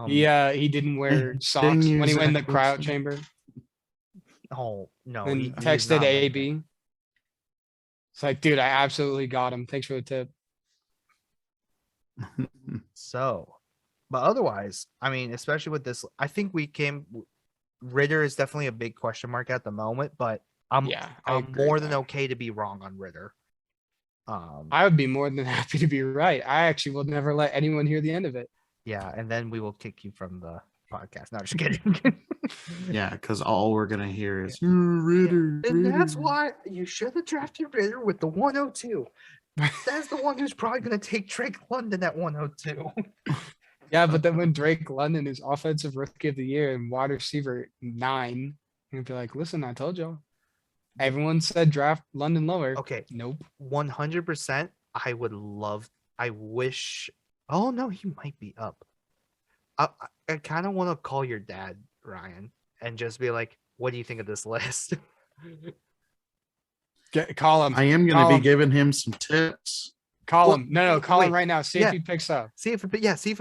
C: He didn't wear socks when he
A: use
C: went in the
A: Zach
C: crowd
A: Wilson.
C: chamber
B: Oh no!
C: and
B: he's
C: texted
B: not like that.
C: AB. It's like, dude, I absolutely got him. Thanks for the tip.
B: So, but otherwise, I mean, especially with this, I think Ritter is definitely a big question mark at the moment, but I'm
C: agree
B: more
C: with
B: than
C: that.
B: okay to be wrong on Ritter.
C: I would be more than happy to be right. I actually will never let anyone hear the end of it.
B: Yeah, and then we will kick you from the podcast. No, just kidding.
A: Yeah, because all we're gonna hear is Ritter.
B: And that's
A: Ritter."
B: why you should have drafted Ritter with the 102. That's the one who's probably going to take Drake London at 102.
C: Yeah, but then when Drake London is offensive rookie of the year and wide receiver 9, you'd be like, listen, I told y'all. Everyone said draft London lower.
B: Okay,
C: Nope.
B: 100%. I wish. Oh no, he might be up. I kind of want to call your dad, Ryan, and just be like, "What do you think of this list?"
C: Call him.
A: I am going
C: Call
A: to be
C: him.
A: giving him some tips.
C: Call
B: Well,
C: him. No, call him
B: wait,
C: right now. See
B: yeah.
C: if he picks up.
B: see if it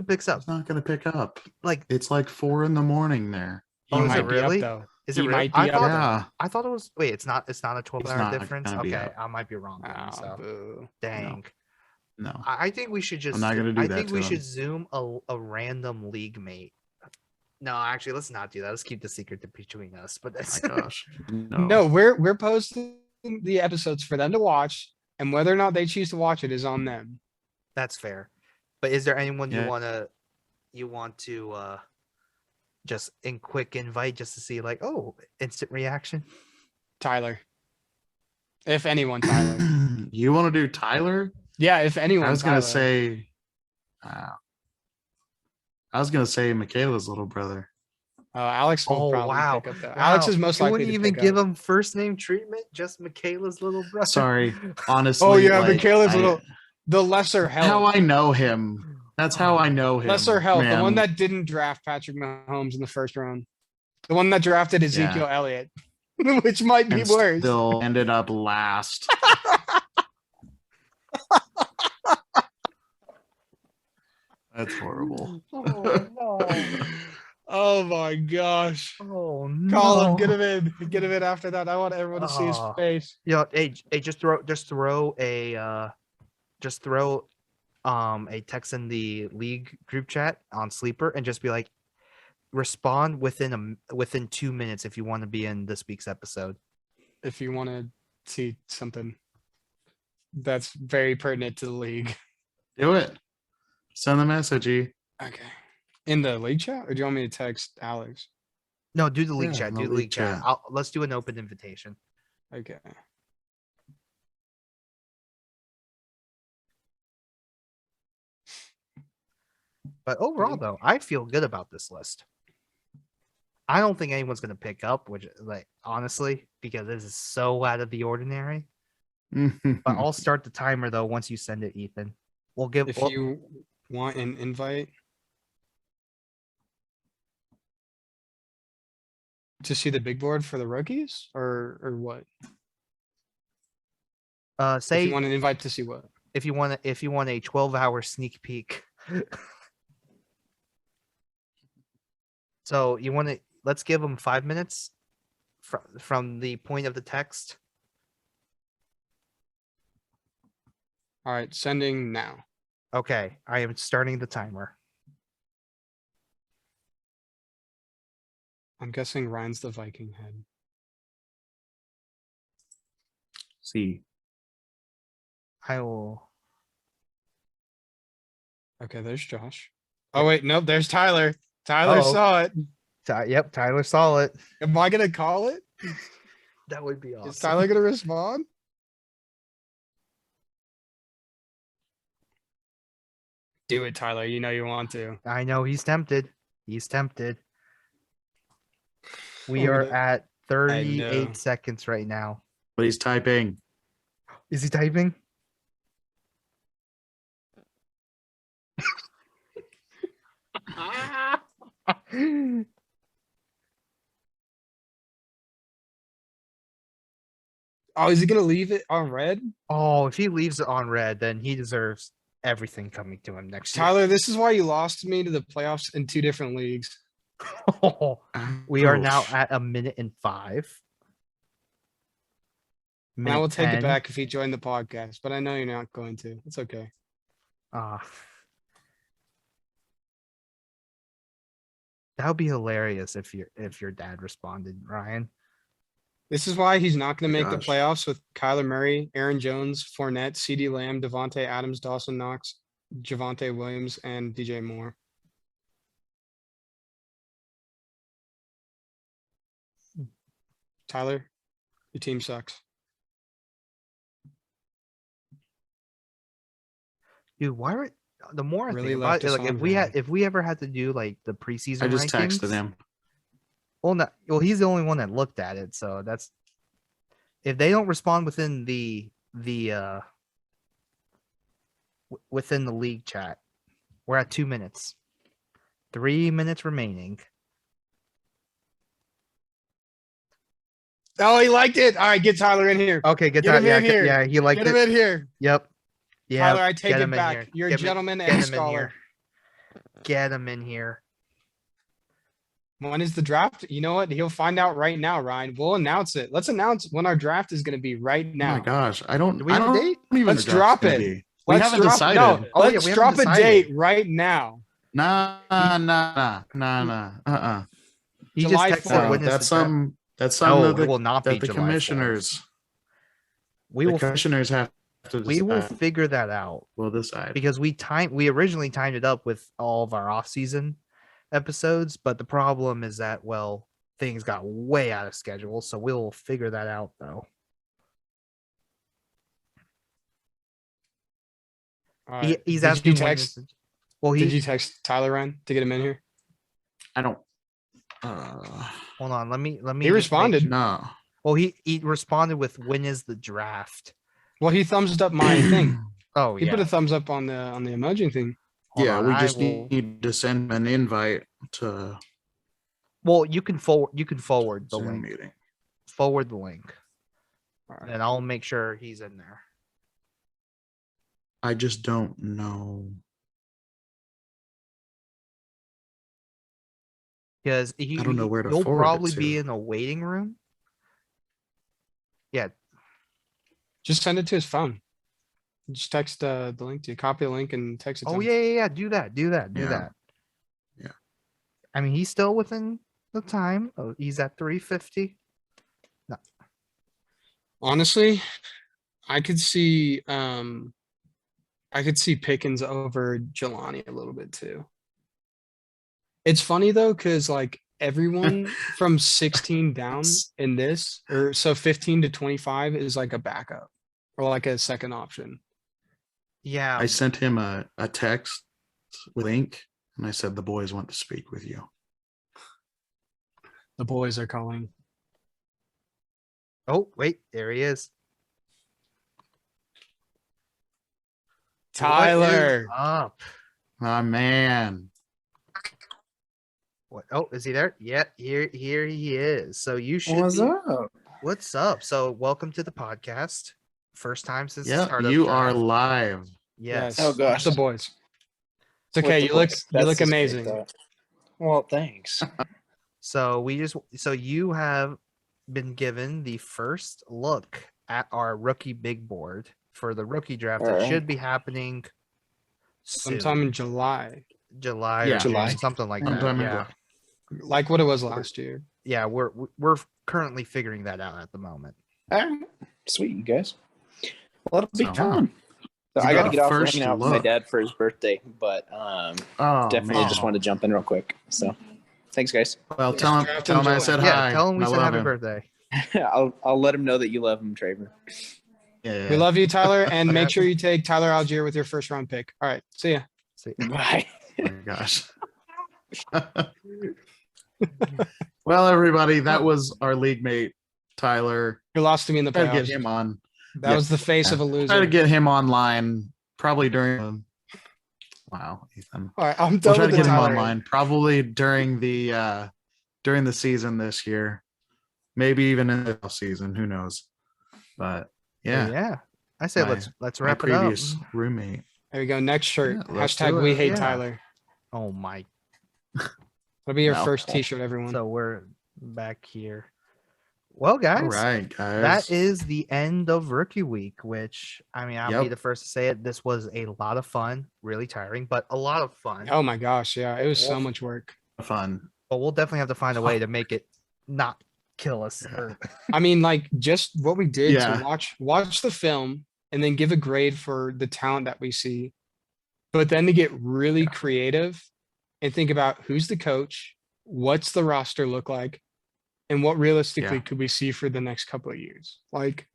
B: picks up.
A: He's not going to pick up.
B: Like,
A: It's like 4 a.m. there.
C: He
B: oh, is
C: might
B: it
C: be up
B: really?
C: though.
B: Is
C: He
B: it really?
C: might be up.
A: Yeah.
B: I thought it was. Wait, it's not a
A: It's
B: 12-hour
A: not
B: difference.
A: gonna be
B: Okay,
A: up.
B: I might be wrong. Then,
C: Oh,
B: so
C: boo.
B: dang.
A: No.
B: I think we should just.
A: not gonna do
B: I
A: that
B: think
A: to
B: we
A: him.
B: should zoom a random league mate. No, actually, let's not do that. Let's keep the secret between us. But that's
A: My gosh.
C: No, we're posting the episodes for them to watch, and whether or not they choose to watch it is on them.
B: that's fair. But is there anyone
A: Yeah.
B: you want to just in quick invite just to see like, oh, instant reaction?
C: Tyler. If anyone, Tyler.
A: You want to do Tyler?
C: Yeah, if anyone.
A: I was going to
C: Tyler.
A: say Michaela's little brother.
C: Alex will
B: Oh
C: probably
B: wow.
C: pick up that.
B: Wow.
C: Alex is most
B: You
C: likely
B: wouldn't
C: to
B: even
C: pick
B: give
C: up.
B: him first name treatment, just Michaela's little brother.
A: Sorry. Honestly.
C: Oh yeah,
A: like,
C: Michaela's little the lesser
A: How
C: help.
A: I know him. That's how I know him.
C: Lesser help. The one
A: man.
C: that didn't draft Patrick Mahomes in the first round. The one that drafted Ezekiel Elliott. Which might be
A: and
C: worse.
A: still ended up last. That's horrible.
B: Oh no.
C: Oh my gosh.
B: Oh no.
C: Call him, get him in. Get him in after that. I want everyone to see his
B: Oh.
C: face.
B: Yo, hey, just throw a text in the league group chat on Sleeper and just be like, respond within 2 minutes if you want to be in this week's episode.
C: If you want to see something that's very pertinent to the league.
A: Do it. Send the message. E.
C: Okay. In the league chat, or do you want me to text Alex?
B: No, do the league
A: Yeah,
B: chat.
A: the
B: Do the
A: league
B: league chat.
A: chat.
B: Let's do an open invitation.
C: Okay.
B: But overall, though, I feel good about this list. I don't think anyone's going to pick up, which, like, honestly, because this is so out of the ordinary. But I'll start the timer though once you send it, Ethan.
C: If you want an invite to see the big board for the rookies, or what? If
B: say
C: you want an invite to see what?
B: if you want a 12-hour sneak peek. So you want to let's give them 5 minutes from the point of the text.
C: All right, sending now.
B: Okay, I am starting the timer.
C: I'm guessing Ryan's the Viking head.
A: See.
B: I will.
C: Okay, there's Josh. Oh wait, nope, there's Tyler. Tyler
B: Uh-oh.
C: saw it.
B: Yep, Tyler saw it.
C: Am I gonna call it?
B: That would be awesome.
C: Is Tyler gonna respond? Do it, Tyler. You know you want to.
B: I know he's tempted. He's tempted. We
C: Oh,
B: are
C: no.
B: at
C: know.
B: 38 seconds right now.
A: But he's typing.
B: Is he typing?
C: Oh, is he gonna leave it on red?
B: Oh, if he leaves it on red, then he deserves everything coming to him next
C: Tyler, this is why you lost me to the playoffs in 2 different leagues.
B: year. We are now
A: Ouch.
B: at 1:05.
C: And I will take it
B: 10.
C: back if you join the podcast, but I know you're not going to. It's okay.
B: That would be hilarious if your dad responded, Ryan.
C: This is why he's not going to make the
A: Gosh.
C: playoffs with Kyler Murray, Aaron Jones, Fournette, CeeDee Lamb, Devontae Adams, Dawson Knox, Javonte Williams, and DJ Moore. Tyler, your team sucks.
B: Dude, why are the more I
C: Really
B: think about
C: left
B: it,
C: us
B: like
C: on
B: if we ever had to do like the preseason
A: I just
B: rankings,
A: texted him.
B: well, he's the only one that looked at it, so that's if they don't respond within within the league chat, we're at 2 minutes. 3 minutes remaining.
C: Oh, he liked it. All right, get Tyler in here.
B: Okay, get
C: Get
B: that.
C: him
B: Yeah,
C: in here.
B: yeah, he liked
C: Get him
B: it.
C: in here.
B: Yep. Yeah.
C: Tyler, I take
B: get
C: it
B: him in
C: back.
B: here.
C: You're a
B: Get him-
C: gentleman
B: get
C: and
B: him in
C: scholar.
B: here. Get him in here.
C: When is the draft? You know what? He'll find out right now, Ryan. We'll announce it. Let's announce when our draft is going to be right
A: Oh
C: now.
A: my gosh, I don't.
B: Do we have a
A: I don't
B: date?
A: even.
C: Let's
A: know
C: drop
A: what's gonna
C: it.
A: be. We
C: Let's
A: haven't
C: drop,
A: decided.
C: No,
B: Oh, yeah,
C: let's
B: we haven't
C: drop a
B: decided.
C: date right now.
A: Nah.
B: He
C: July
B: just texted
C: 4th.
B: when is
A: That's
B: the draft.
A: some. That's
B: No,
A: some
B: it will not be
A: that the
B: July 4th.
A: commissioners.
B: We
A: The
B: will
A: commissioners have to
B: we will
A: decide.
B: figure that out
A: We'll decide.
B: because we originally timed it up with all of our off-season episodes, but the problem is that things got way out of schedule, so we'll figure that out though.
C: All right.
B: He's
C: Did you
B: asking when
C: text?
B: is well
C: Did you text Tyler, Ryan, to get him in here?
A: I don't.
B: hold on, let me
C: He
B: just make
C: responded.
B: sure-
A: No.
B: Well, he responded with when is the draft.
C: Well, he thumbs up my thing.
B: Oh
C: He
B: yeah.
C: put a thumbs up on the emoji thing.
B: Hold
A: Yeah,
B: on,
A: we
B: I
A: just
B: will-
A: need to send an invite to
B: Well, you can forward the
A: Zoom
B: link.
A: meeting.
B: Forward the link,
C: All right.
B: and I'll make sure he's in there.
A: I just don't know.
B: Because
A: I don't know where to
B: he'll
A: forward it
B: probably be
A: to.
B: in a waiting room. Yeah,
C: Just send it to his phone. Just text the link to you. Copy the link and text it to
B: oh
C: him.
B: yeah. Do that.
A: Yeah.
B: Yeah. I mean, he's still within the time. Oh, he's at 3:50.
C: Honestly, I could see Pickens over Jelani a little bit too. It's funny though, because like everyone from 16 down in this, or so 15 to 25 is like a backup or like a second option.
B: Yeah.
A: I sent him a text with link, and I said the boys want to speak with you.
C: The boys are calling.
B: Oh wait, there he is.
C: Tyler.
B: What is up?
A: Oh man.
B: What? Oh, is he there? Yeah, here he is. So you should.
D: What's
B: be-
D: up?
B: What's up? So welcome to the podcast. First time since the
A: Yeah,
B: start of
A: you
B: the
A: are
B: draft.
A: live.
B: Yes.
D: Oh, gosh.
C: The boys. It's
D: With
C: okay.
D: the
C: You look
D: voice.
C: you
D: That's
C: look
D: just great,
C: amazing.
D: though. Well, thanks.
B: So you have been given the first look at our rookie big board for the rookie draft that
D: Alright.
B: should be happening soon.
C: Sometime in July.
B: July
A: Yeah.
B: or June,
D: July.
B: something like
A: Sometime
B: that.
A: in
B: Yeah.
A: July.
C: Like what it was last year.
B: Yeah, we're currently figuring that out at the moment.
D: All right. Sweet, you guys. Well, it'll be
A: So,
D: fun. So
A: you
D: I got
A: got
D: to
A: a
D: get off for
A: first
D: hanging out with my
A: look.
D: dad for his birthday, but
A: Oh,
D: definitely
A: man.
D: just wanted to jump in real quick. So thanks, guys.
A: Well, tell him
C: Draft
A: I
C: enjoy.
A: said
B: Yeah,
A: hi.
B: tell him we
A: I
B: said
A: love
B: happy
A: him.
B: birthday.
D: I'll let him know that you love him, Trevor.
A: Yeah.
C: We love you, Tyler, and make
B: Yeah.
C: sure you take Tyler Algier with your first round pick. All right. See ya.
B: See,
D: Bye.
A: Oh my gosh. Well, everybody, that was our league mate, Tyler.
C: You lost to me in the
A: Try to get
C: playoffs.
A: him on.
C: That was the face of a
A: Try to
C: loser.
A: get him online probably during. Wow, Ethan.
C: All right, I'm
A: We'll
C: done
A: try
C: with
A: to
C: the
A: get him
C: Tyler.
A: online probably during the season this year, maybe even in the off season. Who knows? But
B: yeah.
A: yeah,
B: I say
A: My-
B: let's
A: my
B: wrap it up.
A: previous roommate.
C: There we go. Next shirt.
A: Yeah, let's
C: Hashtag
A: do
C: we
A: it.
C: hate
B: Yeah.
C: Tyler.
B: Oh my!
C: That'll be your
A: No.
C: first T-shirt, everyone.
B: So we're back here. Well, guys,
A: All right, guys.
B: that is the end of rookie week. Which I mean, I'll be
A: Yep.
B: the first to say it. This was a lot of fun, really tiring, but a lot of fun.
C: Oh my gosh, yeah, it was so
B: Wolf.
C: much work.
A: fun.
B: But we'll definitely have to find a way to make it not kill us.
A: Yeah.
B: or-
C: I mean, like just what we did
A: Yeah.
C: to watch the film and then give a grade for the talent that we see, but then to get really creative and think about who's the coach, what's the roster look like, and what realistically
A: Yeah.
C: could we see for the next couple of years. Like,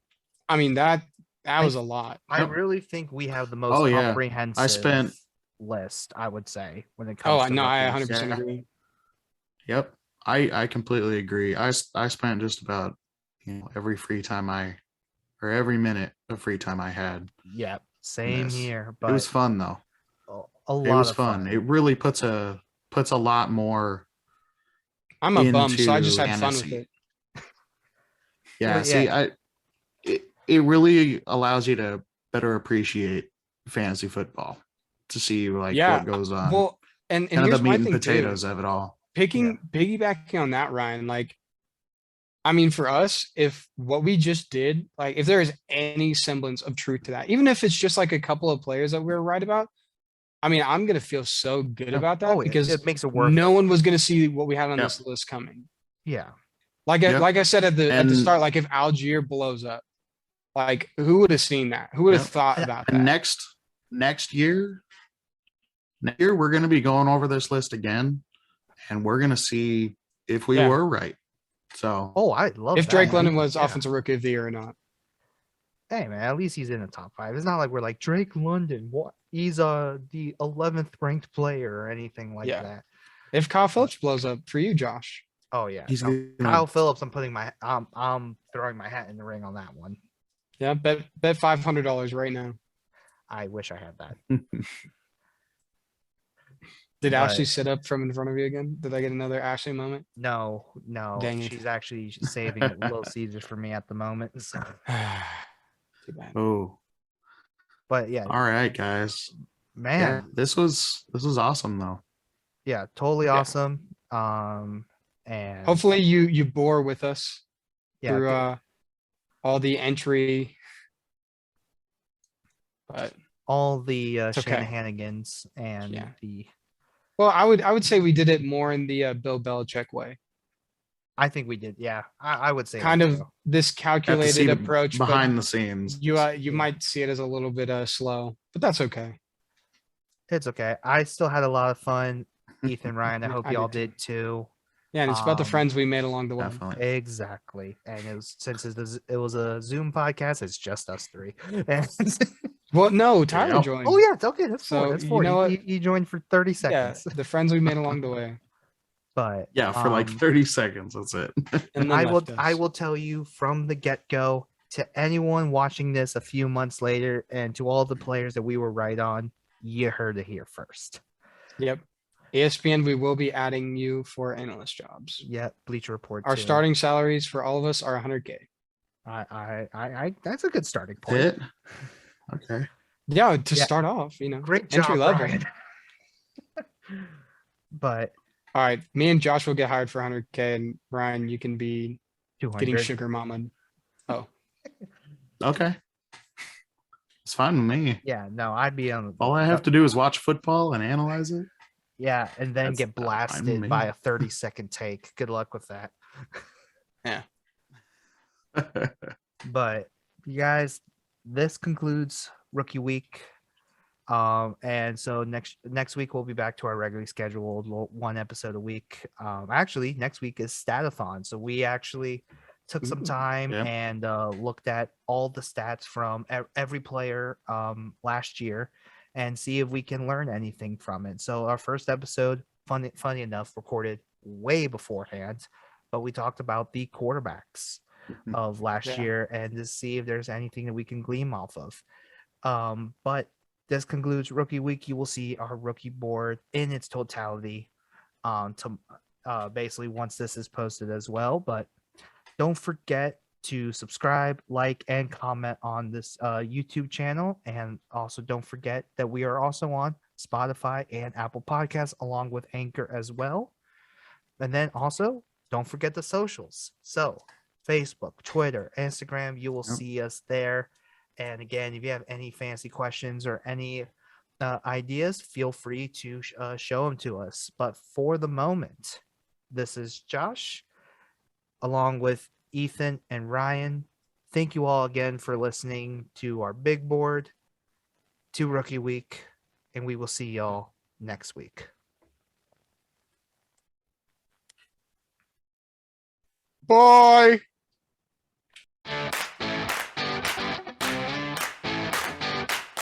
C: I mean that was a lot.
B: I
A: Yep.
B: really think we have the most
A: Oh, yeah.
B: comprehensive
A: spent-
B: list. I would say when it
C: Oh,
B: comes. to
C: no, I
B: rookies.
C: 100%
A: Yeah.
C: agree.
A: Yep, I completely agree. I spent just about every free time or every minute of free time I had.
B: Yeah, same
A: Yes.
B: here.
A: It was
B: But
A: fun though.
B: a
A: It
B: lot
A: was
B: of
A: fun.
B: fun.
A: It really puts a lot more
C: I'm a bum, so I just
A: into
C: had fun with
A: fantasy.
C: it.
A: Yeah,
B: Well,
A: see,
B: yeah.
A: it really allows you to better appreciate fantasy football, to see like
C: Yeah.
A: what goes on,
C: Well, and
A: kind of
C: here's
A: the
C: my
A: meat and
C: thing too.
A: potatoes of it all.
C: Piggybacking on that, Ryan, like, I mean, for us, if what we just did, like, if there is any semblance of truth to that, even if it's just like a couple of players that we were right about, I mean, I'm gonna feel so good
A: Yeah.
C: about that because
B: it makes it worth
C: no
B: it.
C: one was gonna see what we had on
A: Yeah.
C: this list coming.
B: Yeah.
C: Like
A: Yep.
C: like I said at the
A: And-
C: start, like if Algier blows up, like who would have seen that? Who would have
A: Yep.
C: thought about that?
A: And next year we're going to be going over this list again, and we're going to see if we
C: Yeah.
A: were right. So,
B: Oh, I love
C: If
B: that.
C: Drake London was
B: Yeah.
C: offensive rookie of the year or not.
B: Hey man, at least he's in the top 5. It's not like we're like Drake London. What? He's the 11th ranked player or anything like
C: Yeah.
B: that.
C: If Kyle Phillips blows up for you, Josh.
B: Oh yeah,
A: he's
B: no,
A: gonna-
B: Kyle Phillips. I'm throwing my hat in the ring on that one.
C: Yeah, bet $500 right now.
B: I wish I had that.
C: Did
B: But-
C: Ashley sit up from in front of you again? Did I get another Ashley moment?
B: No,
C: Dang it.
B: she's actually saving it Little Caesars for me at the moment. So,
C: Too bad.
A: Oh,
B: but yeah,
A: all right, guys. Yeah,
B: man,
A: this was awesome though.
B: yeah, totally
C: Yeah.
B: awesome. And
C: Hopefully you bore with us
B: yeah,
C: through all the entry. But
B: all the
C: okay.
B: shenanigans and
C: Yeah.
B: the.
C: well, I would say we did it more in the Bill Belichick way.
B: I think we did. Yeah, I would say
C: Kind
B: that
C: of
B: too.
C: this
A: Got to see
C: calculated approach, but
A: behind the scenes.
C: you might see it as a little bit slow, but that's okay.
B: It's okay. I still had a lot of fun. Ethan, Ryan, I
C: Yeah,
B: hope
C: I
B: y'all
C: did
B: did too.
C: Yeah, and it's about the
B: Um,
C: friends we made along the way.
A: Definitely.
B: Exactly. And it was since it was a Zoom podcast, it's just us three. And
C: Well, no,
A: you
C: Tyler
A: go.
C: joined.
B: oh yeah, it's okay. That's
C: So,
B: four. That's
C: you
B: four.
C: know what?
B: He joined for 30
C: Yeah,
B: seconds.
C: the friends we made along the way.
B: But
A: Yeah, for like 30 seconds. That's it.
C: And then
B: I will
C: left us.
B: I will tell you from the get-go to anyone watching this a few months later and to all the players that we were right on, you heard it here first.
C: Yep. ESPN, we will be adding you for analyst jobs.
B: Yeah, Bleacher Report.
C: Our
B: too.
C: starting salaries for all of us are 100K.
B: I that's a good starting point.
A: It. Okay.
C: Yeah, to
B: Yeah.
C: start off,
B: Great
C: entry
B: job,
C: level.
B: Ryan. But
C: All right, me and Josh will get hired for 100K, and Ryan, you can be
B: 200.
C: getting sugar mama. Oh,
A: Okay. It's fine with me.
B: Yeah, no, I'd be on.
A: All I have to do is watch football and analyze it.
B: Yeah, and then
A: That's-
B: get
A: that's fine with
B: blasted
A: me.
B: by a 30-second take. Good luck with that. But you guys, this concludes rookie week. And so next week we'll be back to our regularly scheduled one episode a week. Actually, next week is Statathon, so we actually took some
C: Ooh,
B: time
A: yeah.
B: and looked at all the stats from every player last year and see if we can learn anything from it. So our first episode, funny enough, recorded way beforehand, but we talked about the quarterbacks of last
C: Yeah.
B: year and to see if there's anything that we can glean off of. But this concludes rookie week. You will see our rookie board in its totality to basically once this is posted as well. But don't forget to subscribe, like, and comment on this YouTube channel. And also don't forget that we are also on Spotify and Apple Podcasts along with Anchor as well. And then also don't forget the socials. So Facebook, Twitter, Instagram, you will
A: Yep.
B: see us there. And again, if you have any fancy questions or any ideas, feel free to show them to us. But for the moment, this is Josh, along with Ethan and Ryan. Thank you all again for listening to our big board, to Rookie Week, and we will see y'all next week.
C: Bye.